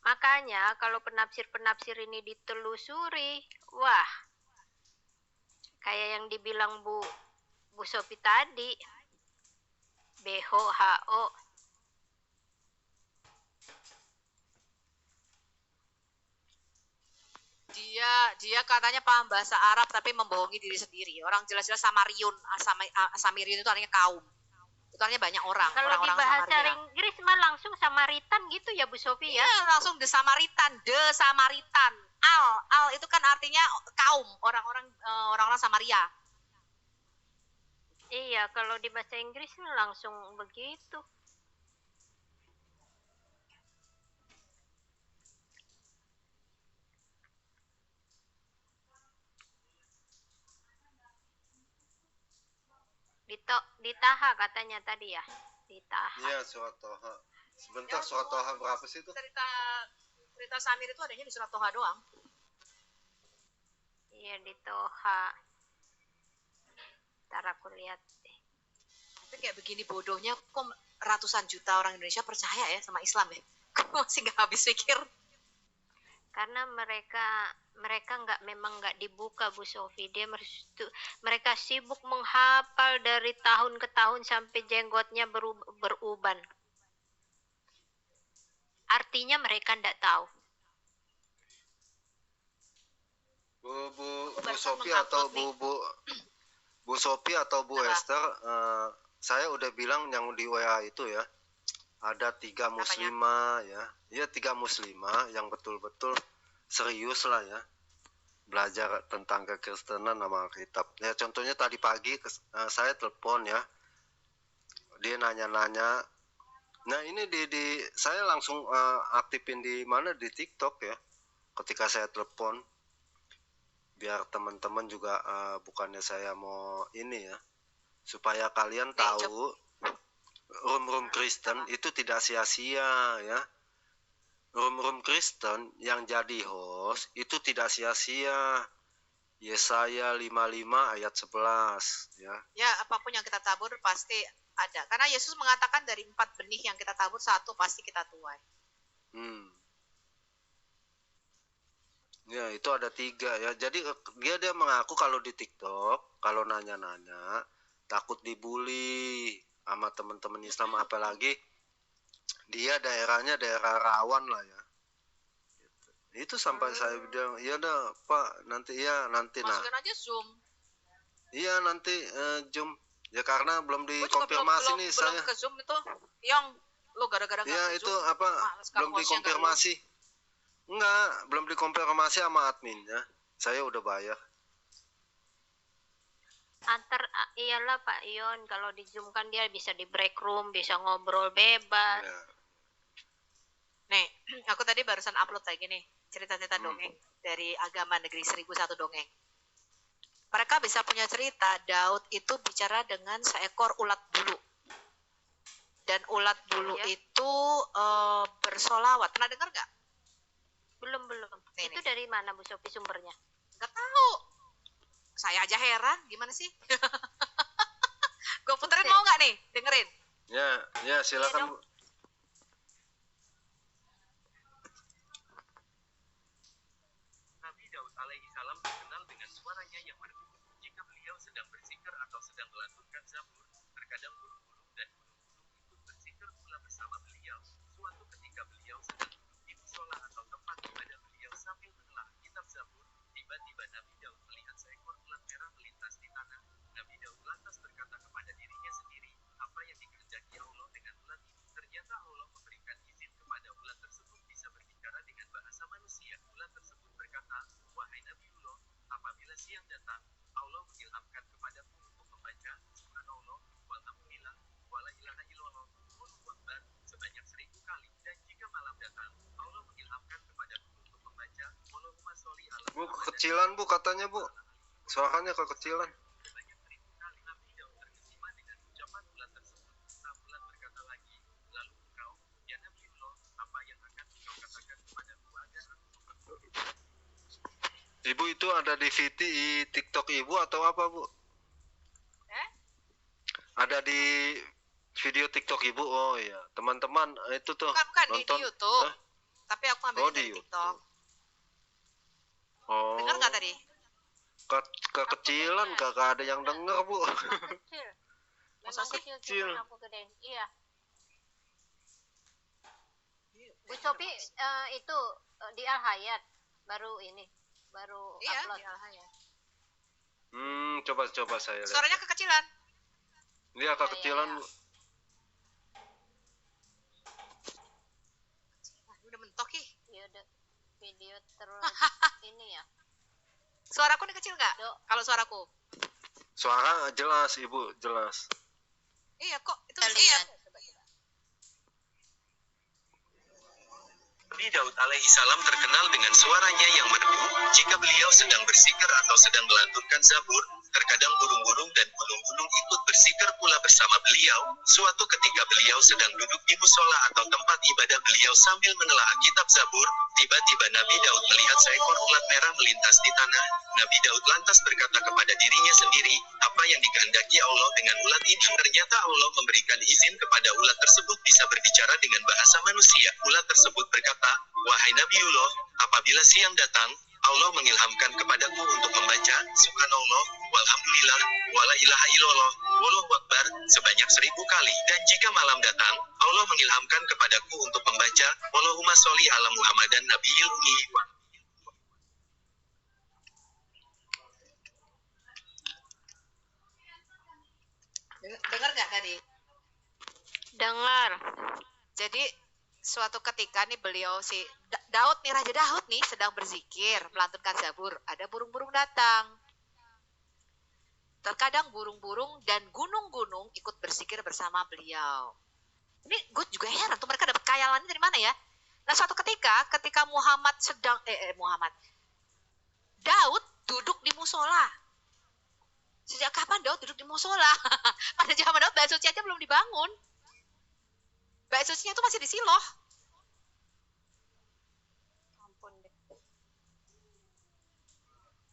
Makanya kalau penafsir ini ditelusuri, wah, Kayak yang dibilang Bu Sophie tadi, BHO. Dia katanya paham bahasa Arab tapi membohongi diri sendiri. Orang jelas-jelas Samariyun itu artinya kaum. Itu artinya banyak orang. Kalau di orang-orang bahasa Samaria. Inggris mah langsung Samaritan gitu ya Bu Sophie ya? Iya, langsung The Samaritan. Al itu kan artinya kaum, orang-orang Samaria. Iya, kalau di bahasa Inggris langsung begitu. Ditaha katanya tadi ya, ditaha. Iya, surat Toha. Sebentar, surat Toha berapa sih itu? Cerita Samir itu adanya di surat Toha doang. Iya, di Toha. Ntar aku lihat deh. Tapi kayak begini bodohnya, kok ratusan juta orang Indonesia percaya ya sama Islam ya? Kok masih gak habis pikir? Karena mereka memang nggak dibuka Bu Sophie. Mereka sibuk menghafal dari tahun ke tahun sampai jenggotnya beruban. Artinya mereka nggak tahu. Bu Sophie atau Bu Sophie atau Bu Esther, saya udah bilang yang di WA itu ya, ada 3 muslimah ya. Iya, 3 muslimah yang betul-betul serius lah ya, belajar tentang kekristenan sama kitab. Ya contohnya tadi pagi saya telepon ya, dia nanya-nanya. Nah ini saya langsung aktifin di mana, di TikTok ya, ketika saya telepon, biar teman-teman juga bukannya saya mau ini ya, supaya kalian tahu room Kristen itu tidak sia-sia ya. Room Kristen yang jadi host itu tidak sia-sia. Yesaya 55 ayat 11 ya. Ya, apapun yang kita tabur pasti ada. Karena Yesus mengatakan dari 4 benih yang kita tabur, 1 pasti kita tuai. Ya, itu ada 3 ya. Jadi dia mengaku kalau di TikTok, kalau nanya-nanya takut dibully sama teman-teman Islam, apalagi dia daerahnya daerah rawan lah ya. Itu sampai saya bilang, iya dah Pak, nanti Masukin aja Zoom. Iya nanti Zoom. Ya karena belum dikonfirmasi nih saya. Belum ke Zoom itu, yang lo gara-gara nggak ya ke itu Zoom, apa? Belum dikonfirmasi. Enggak, belum dikonfirmasi sama adminnya. Saya udah bayar. Iyalah Pak Ion, kalau di Zoom kan dia bisa di break room, bisa ngobrol bebas. Ya. Nih, aku tadi barusan upload lagi nih cerita-cerita dongeng dari Agama Negeri 1001 Dongeng. Mereka bisa punya cerita Daud itu bicara dengan seekor ulat bulu. Dan ulat bulu itu bersolawat. Pernah dengar nggak? Belum. Itu dari mana Bu Sophie sumbernya? Nggak tahu. Saya aja heran, gimana sih? Gue puterin mau nggak nih? Dengerin. Ya silakan Bu. Nabi Daud alaihi salam terkenal dengan suaranya yang merdu. Jika beliau sedang berzikir atau sedang melantunkan zabur, terkadang burung-burung dan gunung-gunung ikut berzikir pula bersama beliau. Suatu ketika beliau sedang duduk di musola atau tempat ibadah beliau sambil menelaah kitab zabur, tiba-tiba Nabi Daud melihat seekor ulat merah melintas di tanah. Nabi Daud lantas berkata kepada dirinya sendiri, apa yang dikehendaki Allah dengan ulat ini? Ternyata Allah memberikan izin kepada ulat tersebut bisa berbicara dengan bahasa manusia. Ulat tersebut berkata, wahai Nabiullah, apabila siang datang, Allah mengilhamkan kepadaku untuk membaca Subhanallah, walhamdulillah, wala ilaha illallah, wallahu akbar sebanyak 1000 kali. Dan jika malam datang, Allah mengilhamkan kepadaku untuk membaca Allahumma sholli ala Bu, kekecilan Bu katanya Bu. Suaranya kekecilan. sebanyak 1000 kali. Nabi Daud terkesima dengan ucapan ulat tersebut. Nah, ulat berkata lagi, lalu engkau, ya Nabiullah, apa yang akan engkau katakan kepadaku agar aku Ibu itu ada di TikTok Ibu atau apa Bu? Ada di video TikTok Ibu. Oh iya, teman-teman itu tuh Bukan nonton di YouTube. Tapi aku ambil di dari TikTok. Oh. Dengar nggak tadi? Kekecilan kagak ada yang denger, Bu. Kecil. Memang kecil, kecil. cuma aku gedein. Iya. Bu Sophie itu di Al Hayat baru Iya, upload. di Al Hayat. Coba saya lihat. Suaranya kekecilan. Dia kekecilan, Iya. Bu. Udah mentok ih. Video terus ini ya. Suaraku nih kecil nggak? Dok. Kalau suaraku. Suara jelas, Ibu, jelas. Iya kok. Itu Kita iya. lihat. Nabi Daud alaihissalam terkenal dengan suaranya yang merdu. Jika beliau sedang bersikir atau sedang melantunkan zabur, terkadang burung-burung dan gunung-gunung ikut bersikir pula bersama beliau. Suatu ketika beliau sedang duduk di musola atau tempat ibadah beliau sambil menelaah kitab zabur, tiba-tiba Nabi Daud melihat seekor ulat merah melintas di tanah. Nabi Daud lantas berkata kepada dirinya sendiri, apa yang dikehendaki Allah dengan ulat ini? Ternyata Allah memberikan izin kepada ulat tersebut bisa berbicara dengan bahasa manusia. Ulat tersebut berkata, wahai Nabiullah, apabila siang datang, Allah mengilhamkan kepadaku untuk membaca Subhanallah, walhamdulillah, wala ilaha illallah, wallahu akbar sebanyak 1000 kali. Dan jika malam datang, Allah mengilhamkan kepadaku untuk membaca Allahumma sholli ala Muhammadan nabiyil ummi. Dengar nggak tadi? Dengar. Jadi suatu ketika nih beliau si Daud nih, Raja Daud nih sedang berzikir, melantunkan zabur. Ada burung-burung datang. Terkadang burung-burung dan gunung-gunung ikut berzikir bersama beliau. Ini gue juga heran tuh mereka dapat khayalannya dari mana ya? Nah suatu ketika Muhammad sedang Daud duduk di musola. Sejak kapan Daud duduk di musola? Pada zaman Daud bait suci aja belum dibangun. Bait sucinya itu masih di Siloh. Ampun deh.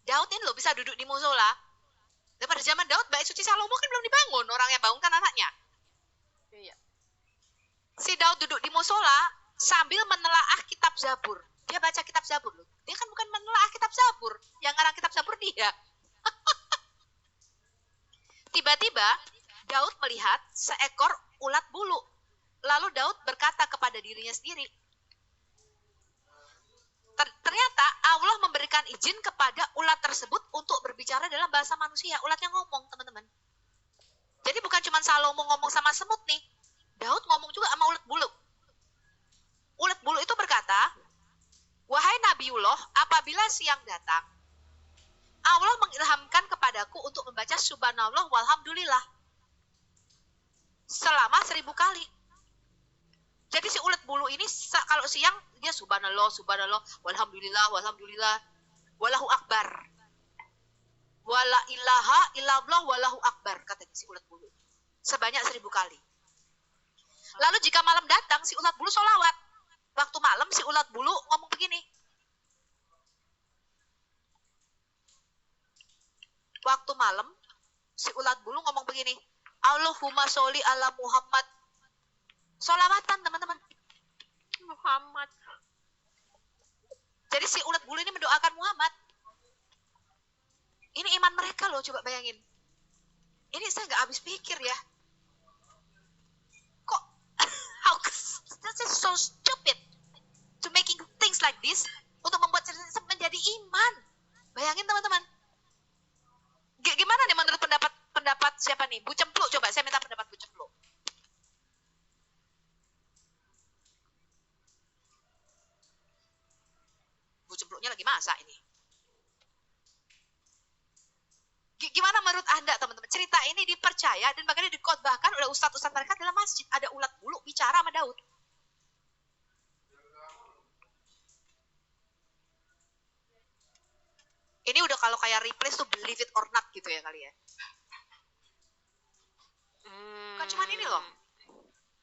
Daud ini loh bisa duduk di musola. Dan pada zaman Daud bait suci Salomo kan belum dibangun, orang yang bangun kan anaknya. Iya. Si Daud duduk di musola sambil menelaah kitab Zabur. Dia baca kitab Zabur loh. Dia kan bukan menelaah kitab Zabur, yang ngarang kitab Zabur dia. Tiba-tiba Daud melihat seekor ulat bulu. Lalu Daud berkata kepada dirinya sendiri, ternyata Allah memberikan izin kepada ulat tersebut untuk berbicara dalam bahasa manusia. Ulatnya ngomong, teman-teman. Jadi bukan cuma Salomo ngomong sama semut nih. Daud ngomong juga sama ulat bulu. Ulat bulu itu berkata, wahai Nabiullah, apabila siang datang, Allah mengilhamkan kepadaku untuk membaca Subhanallah walhamdulillah selama 1000 kali. Jadi si ulat bulu ini kalau siang dia subhanallah, subhanallah, walhamdulillah, walhamdulillah, wallahu akbar. Wala ilaha illallah, wallahu akbar, kata si ulat bulu. Sebanyak 1000 kali. Lalu jika malam datang, si ulat bulu sholawat. Waktu malam si ulat bulu ngomong begini. Waktu malam si ulat bulu ngomong begini. Allahumma sholli ala Muhammad. Sholawatan teman-teman. Muhammad. Jadi si ulat bulu ini mendoakan Muhammad. Ini iman mereka loh, coba bayangin. Ini saya nggak habis pikir ya. Kok, how this is so stupid to making things like this untuk membuat cerita menjadi iman. Bayangin teman-teman. Gimana nih menurut pendapat siapa nih? Bu Cempluk, coba saya minta pendapat Bu Cempluk. Bu Cempluknya lagi masak ini. Gimana menurut Anda teman-teman? Cerita ini dipercaya dan bahkan dikhotbahkan oleh ustadz-ustadz mereka dalam masjid. Ada ulat bulu bicara sama Daud. Ini udah kalau kayak replace tuh believe it or not gitu ya kali ya. Bukan cuma ini loh.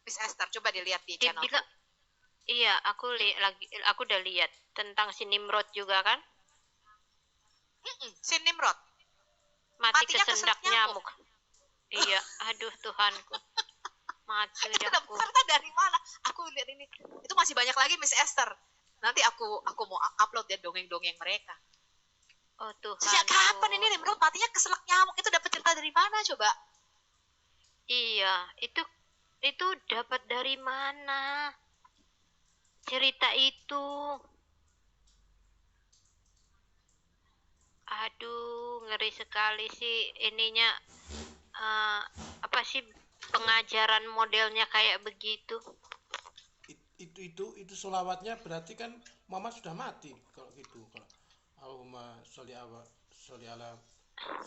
Miss Esther, coba dilihat di channel. Iya, aku udah lihat tentang si Nimrod juga kan? Si Nimrod. Mati Matinya kesendak kesendak nyamuk. Iya, aduh Tuhanku. Mati Itu aku. dapatnya dari mana? Aku lihat ini. Itu masih banyak lagi Miss Esther. Nanti aku mau upload ya dongeng-dongeng mereka. Oh Sejak Tuhanku. kapan ini Nimrod matinya keselak nyamuk? Itu dapat cerita dari mana coba? Iya, itu dapat dari mana cerita itu? Aduh, ngeri sekali sih ininya. Apa sih pengajaran modelnya kayak begitu? Itu sholawatnya berarti kan Muhammad sudah mati kalau gitu. Kalau Allahumma sholli ala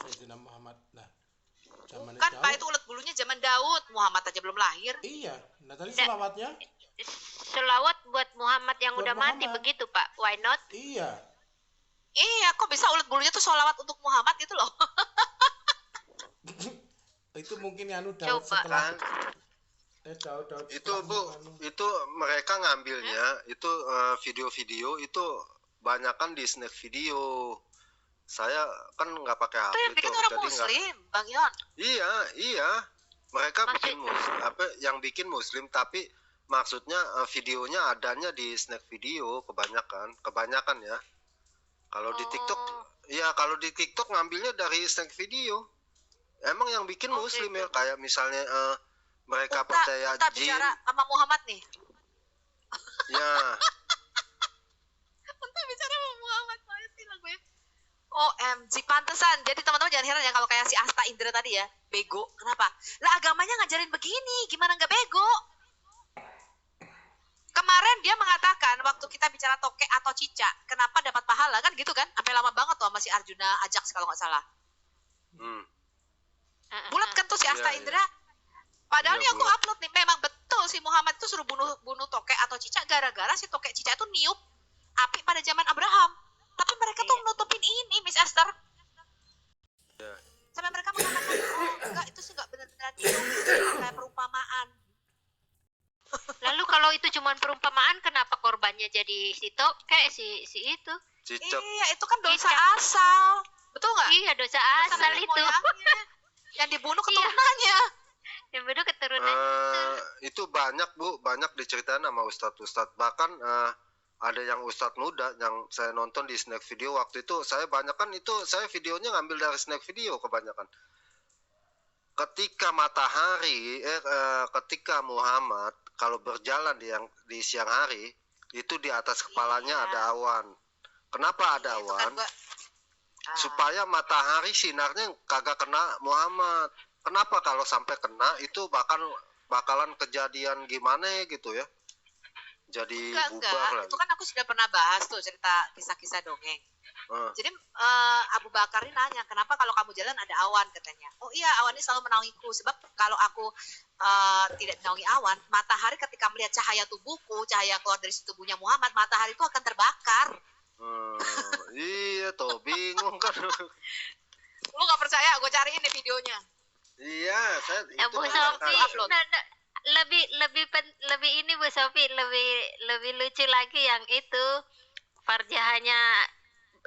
Sayyidina Muhammad. Nah, zaman Bukan Pak, Daud. itu ulet bulunya zaman Daud. Muhammad aja belum lahir. Iya, nah tadi Nggak. sholawatnya. Selawat buat Muhammad yang Buat udah mati Muhammad. begitu, Pak. Why not? Iya. Iya, kok bisa ulet bulunya tuh sholawat untuk Muhammad itu loh. Itu mungkin anu Daud Coba. setelah Daud Itu setelah Bu, anu. itu mereka ngambilnya itu video-video itu banyakan di snack video. Saya kan nggak pakai HP Itu yang bikin tuh, orang jadi nggak. Muslim, Bang Yon. Iya. Mereka bikin Maksud- yang bikin Muslim, tapi maksudnya videonya adanya di snack video kebanyakan ya. Kalau di TikTok, Oh. ya kalau di TikTok ngambilnya dari snack video. Emang yang bikin Oh, Muslim gitu. ya, kayak misalnya mereka Kita percaya jin, bicara sama Muhammad nih. ya. Kita bicara sama Muhammad, sih lagunya. OMG, pantesan. Jadi teman-teman jangan heran ya kalau kayak si Asta Indra tadi ya, bego. Kenapa? Lah agamanya ngajarin begini, gimana nggak bego? Kemarin dia mengatakan waktu kita bicara toke atau cicak, kenapa dapat pahala kan gitu kan? Sampai lama banget tuh sama si Arjuna Ajax kalau nggak salah. Hmm. Bulat kan tuh si Asta Iya, Indra. Padahal Iya, nih aku bulat. upload nih, memang betul si Muhammad itu suruh bunuh toke atau cicak gara-gara si toke cicak itu niup api pada zaman Abraham. Tapi mereka tuh nutupin ini, Miss Esther. Iya. Sampai mereka mengatakan, oh, enggak, itu sih enggak benar-benar niup, kayak perumpamaan. Lalu kalau itu cuma perumpamaan, kenapa korbannya jadi si toke, si itu? Cicak. Iya, itu kan dosa Cicak. asal. Betul nggak? Iya, dosa Dosa asal nenek itu. moyangnya. Yang dibunuh keturunannya. Yang beda keturunan Itu banyak Bu, banyak diceritain sama ustadz-ustadz. Bahkan ada yang ustadz muda yang saya nonton di snack video waktu itu. Saya banyak kan itu, saya videonya ngambil dari snack video kebanyakan. Ketika ketika Muhammad kalau berjalan di siang hari, itu di atas kepalanya Iya. ada awan. Kenapa ada Itu kan awan? gua- Supaya matahari sinarnya kagak kena Muhammad. Kenapa kalau sampai kena itu bakalan kejadian gimana gitu ya? Jadi enggak. bubar lah. Itu kan aku sudah pernah bahas tuh cerita kisah-kisah dongeng. Jadi Abu Bakar ini nanya, kenapa kalau kamu jalan ada awan katanya. Oh iya, awan ini selalu menaungiku. Sebab kalau aku tidak menaungi awan, matahari ketika melihat cahaya tubuhku, cahaya keluar dari tubuhnya Muhammad, matahari itu akan terbakar. Iya toh, bingung kan. Lu gak percaya? Gue cariin nih videonya. Iya, saya Ya itu Bu kan Sofi, upload. lebih ini Bu Sofi, lebih lucu lagi yang itu farjahannya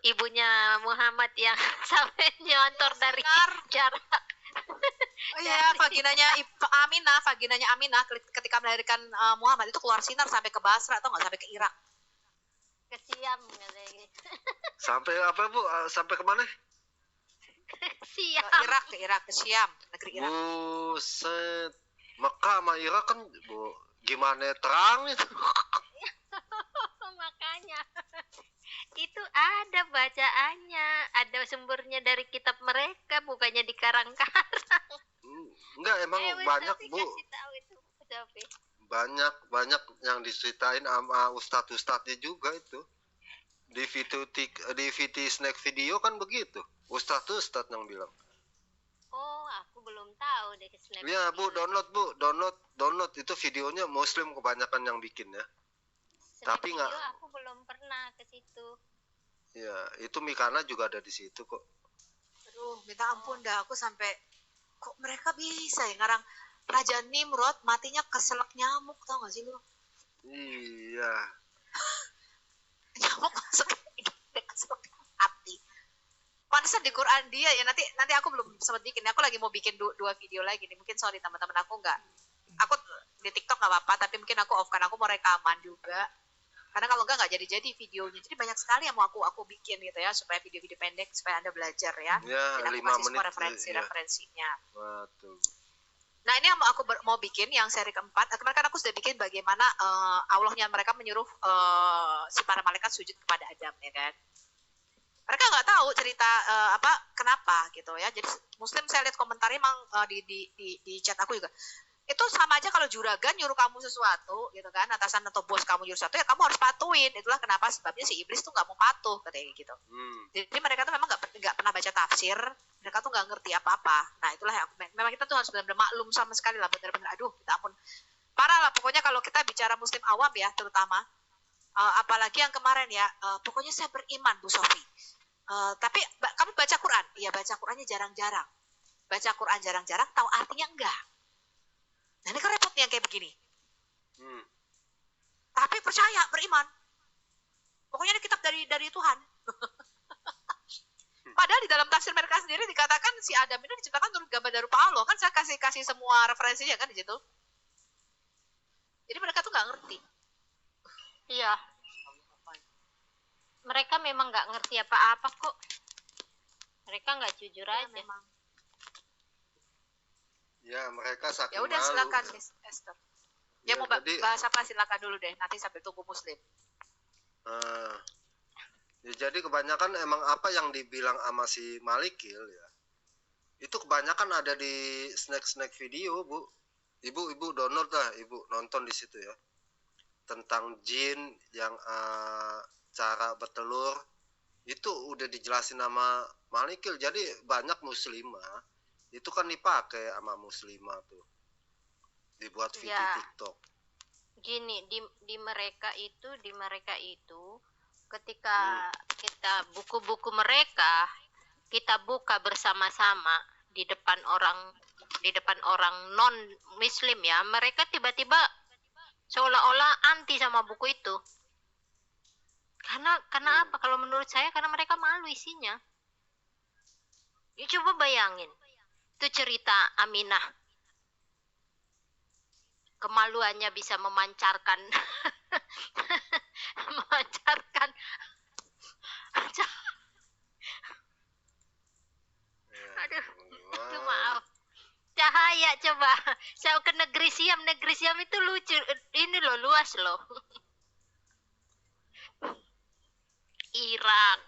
ibunya Muhammad yang sampai nyontor dari Benar. jarak. Oh iya, vaginanya Aminah ketika melahirkan Muhammad itu keluar sinar sampai ke Basra atau nggak, sampai ke Irak. Ke Siam katanya gitu. sampai apa Bu? Sampai kemana? Siam. Ke Irak, ke Syam, negeri Irak. Buset. Mekah sama Irak kan Bu, gimana terang itu? Makanya itu ada bacaannya, ada sumbernya dari kitab mereka, bukannya di karang-karang. Enggak, emang Bu banyak Sofi Bu. kasih tahu itu Bu Sofi. Banyak yang diceritain sama ustadz-ustadznya juga itu. Di snack video kan begitu. Ustadz yang bilang. Oh, aku belum tahu deh ke Snap. Ya Bu, download itu videonya Muslim kebanyakan yang bikin ya. Snap tapi video nggak- aku belum pernah ke situ. Ya, itu Mikana juga ada di situ kok. Aduh, minta ampun dah, aku sampai kok mereka bisa ya ngarang Raja Nimrod matinya keselak nyamuk, tau gak sih lu? Iya. Nyamuk masuk ke hidungnya, keselak hati. Pantesan di Quran dia ya, nanti aku belum sempat bikin. Aku lagi mau bikin dua video lagi nih. Mungkin sorry teman-teman, aku di TikTok nggak apa-apa, tapi mungkin aku off kan, aku mau rekaman juga. Karena kalau enggak jadi videonya. Jadi banyak sekali yang mau aku bikin gitu ya, supaya video-video pendek supaya Anda belajar ya. Ya, Dan aku 5 kasih semua menit. referensinya. Betul. Nah, ini yang mau aku mau bikin yang seri keempat. Kemarin kan aku sudah bikin bagaimana Allahnya mereka menyuruh si para malaikat sujud kepada Adam, ya kan. Mereka nggak tahu cerita kenapa gitu ya. Jadi Muslim saya lihat komentarnya emang di chat aku juga. Itu sama aja kalau juragan nyuruh kamu sesuatu gitu kan, atasan atau bos kamu nyuruh sesuatu ya kamu harus patuhin. Itulah kenapa sebabnya si iblis tuh nggak mau patuh katanya gitu. Jadi mereka tuh memang nggak pernah baca tafsir, mereka tuh nggak ngerti apa-apa. Nah itulah yang memang kita tuh harus benar-benar maklum sama sekali lah, benar-benar aduh kita ampun parah lah pokoknya kalau kita bicara Muslim awam ya terutama. Apalagi yang kemarin ya, pokoknya saya beriman Bu Sofi. Tapi kamu baca Quran? Iya baca Qurannya jarang-jarang. Baca Quran jarang-jarang, tahu artinya enggak. Nah ini kan repotnya kayak begini. Tapi percaya, beriman. Pokoknya ini kitab dari Tuhan. Padahal di dalam tafsir mereka sendiri dikatakan si Adam ini diciptakan menurut gambar dari rupa Allah. Kan saya kasih semua referensinya kan di situ. Jadi mereka tuh nggak ngerti. Iya. Mereka memang nggak ngerti apa-apa kok. Mereka nggak jujur aja. Memang. Ya, mereka saking Ya udah malu. silakan Miss Esther. Ya, mau jadi, bahas apa silakan dulu deh. Nanti sambil tunggu Muslim. Ya jadi kebanyakan emang apa yang dibilang sama si Malikil ya, itu kebanyakan ada di snack video, Bu. Ibu download lah, Ibu nonton di situ ya. Tentang jin yang cara bertelur itu udah dijelasin sama Malikil. Jadi banyak muslimah itu kan dipakai sama muslimah tuh. Dibuat video Ya. TikTok. Gini, di mereka itu ketika kita buku-buku mereka kita buka bersama-sama di depan orang non muslim ya, mereka tiba-tiba seolah-olah anti sama buku itu. Karena apa? Kalau menurut saya karena mereka malu isinya. Ya, coba bayangin. Itu cerita Aminah. Kemaluannya bisa memancarkan aduh maaf cahaya. Coba saya ke negeri Siam itu lucu, ini loh luas loh. Irak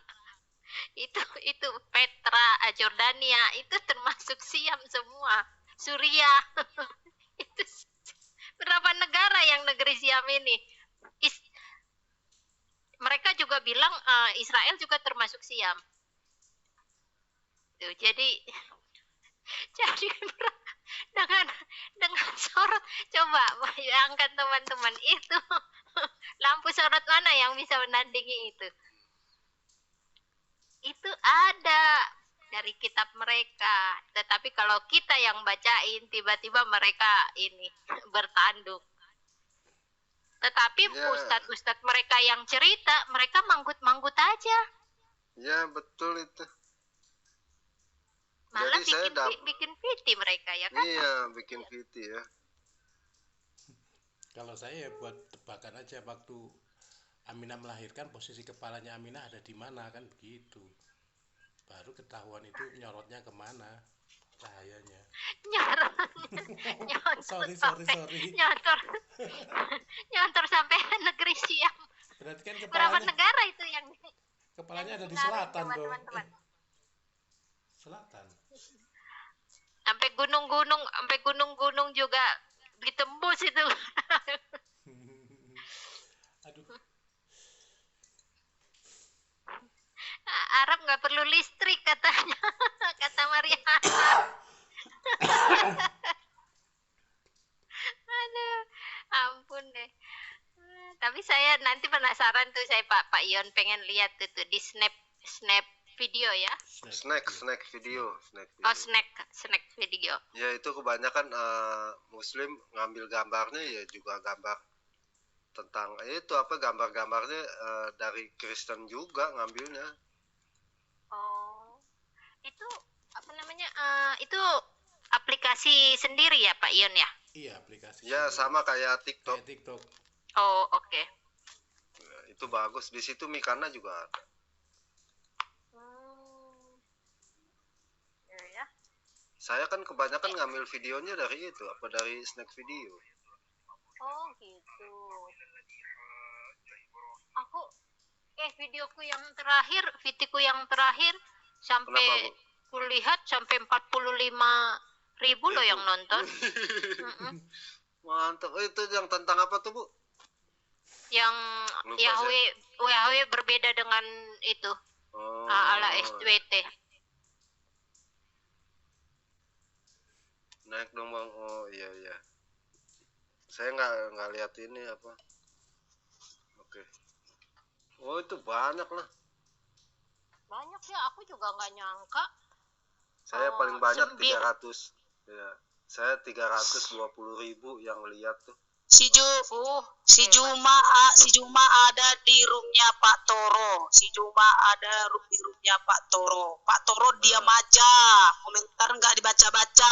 itu Petra, Jordania itu termasuk Siam semua. Suriah itu berapa negara yang negeri Siam ini. Mereka juga bilang Israel juga termasuk Siam. Tuh, jadi dengan sorot, coba bayangkan teman-teman itu lampu sorot mana yang bisa menandingi itu? Itu ada dari kitab mereka. Tetapi kalau kita yang bacain, tiba-tiba mereka ini bertanduk. Tetapi ustadz mereka yang cerita, mereka manggut-manggut aja. Ya betul itu. Malah jadi bikin piti mereka ya kan? Iya, bikin piti ya. Kalau saya ya buat tebakan aja, waktu Aminah melahirkan posisi kepalanya Aminah ada di mana kan begitu. Baru ketahuan itu nyorotnya kemana cahayanya. Sorry. Nyontor sampai negeri Siam. Berarti kan Berapa negara itu yang kepalanya ada di selatan dong. teman-teman. Selatan. Sampai gunung-gunung juga ditembus itu. Aduh. Arab nggak perlu listrik katanya, kata Mariana. Aduh, ampun deh. Tapi saya nanti penasaran tuh, saya Pak Ion pengen lihat tuh di snap video ya. Snack video. Oh, snack video. Ya itu kebanyakan muslim ngambil gambarnya ya juga gambar tentang itu apa gambar-gambarnya dari Kristen juga ngambilnya. Oh, itu apa namanya? Itu aplikasi sendiri ya Pak Ion ya? Iya, aplikasi. Ya sendiri. sama kayak TikTok. Kayak TikTok. Oh, oke. Itu bagus. Di situ Mikana juga ada. Ya. Saya kan kebanyakan ngambil videonya dari itu, dari snack video. Oh gitu. Aku videoku yang terakhir sampai Kenapa, Bu? kulihat sampai 45.000 loh yang nonton. Mantap. Itu yang tentang apa tuh, Bu? Yang Lupa Yahweh berbeda dengan itu Oh. ala SWT. Naik dong, Bang. Oh, iya. Saya nggak lihat ini apa. Oke. Oh, itu banyak lah. Banyak ya, aku juga nggak nyangka. Saya paling banyak 9. 300. Ya. Saya 320.000 yang lihat tuh. Si Juma ada di roomnya Pak Toro. Si Juma ada di roomnya Pak Toro. Pak Toro diam aja, komentar nggak dibaca-baca.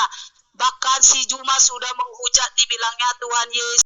Bahkan si Juma sudah menghujat dibilangnya Tuhan Yesus.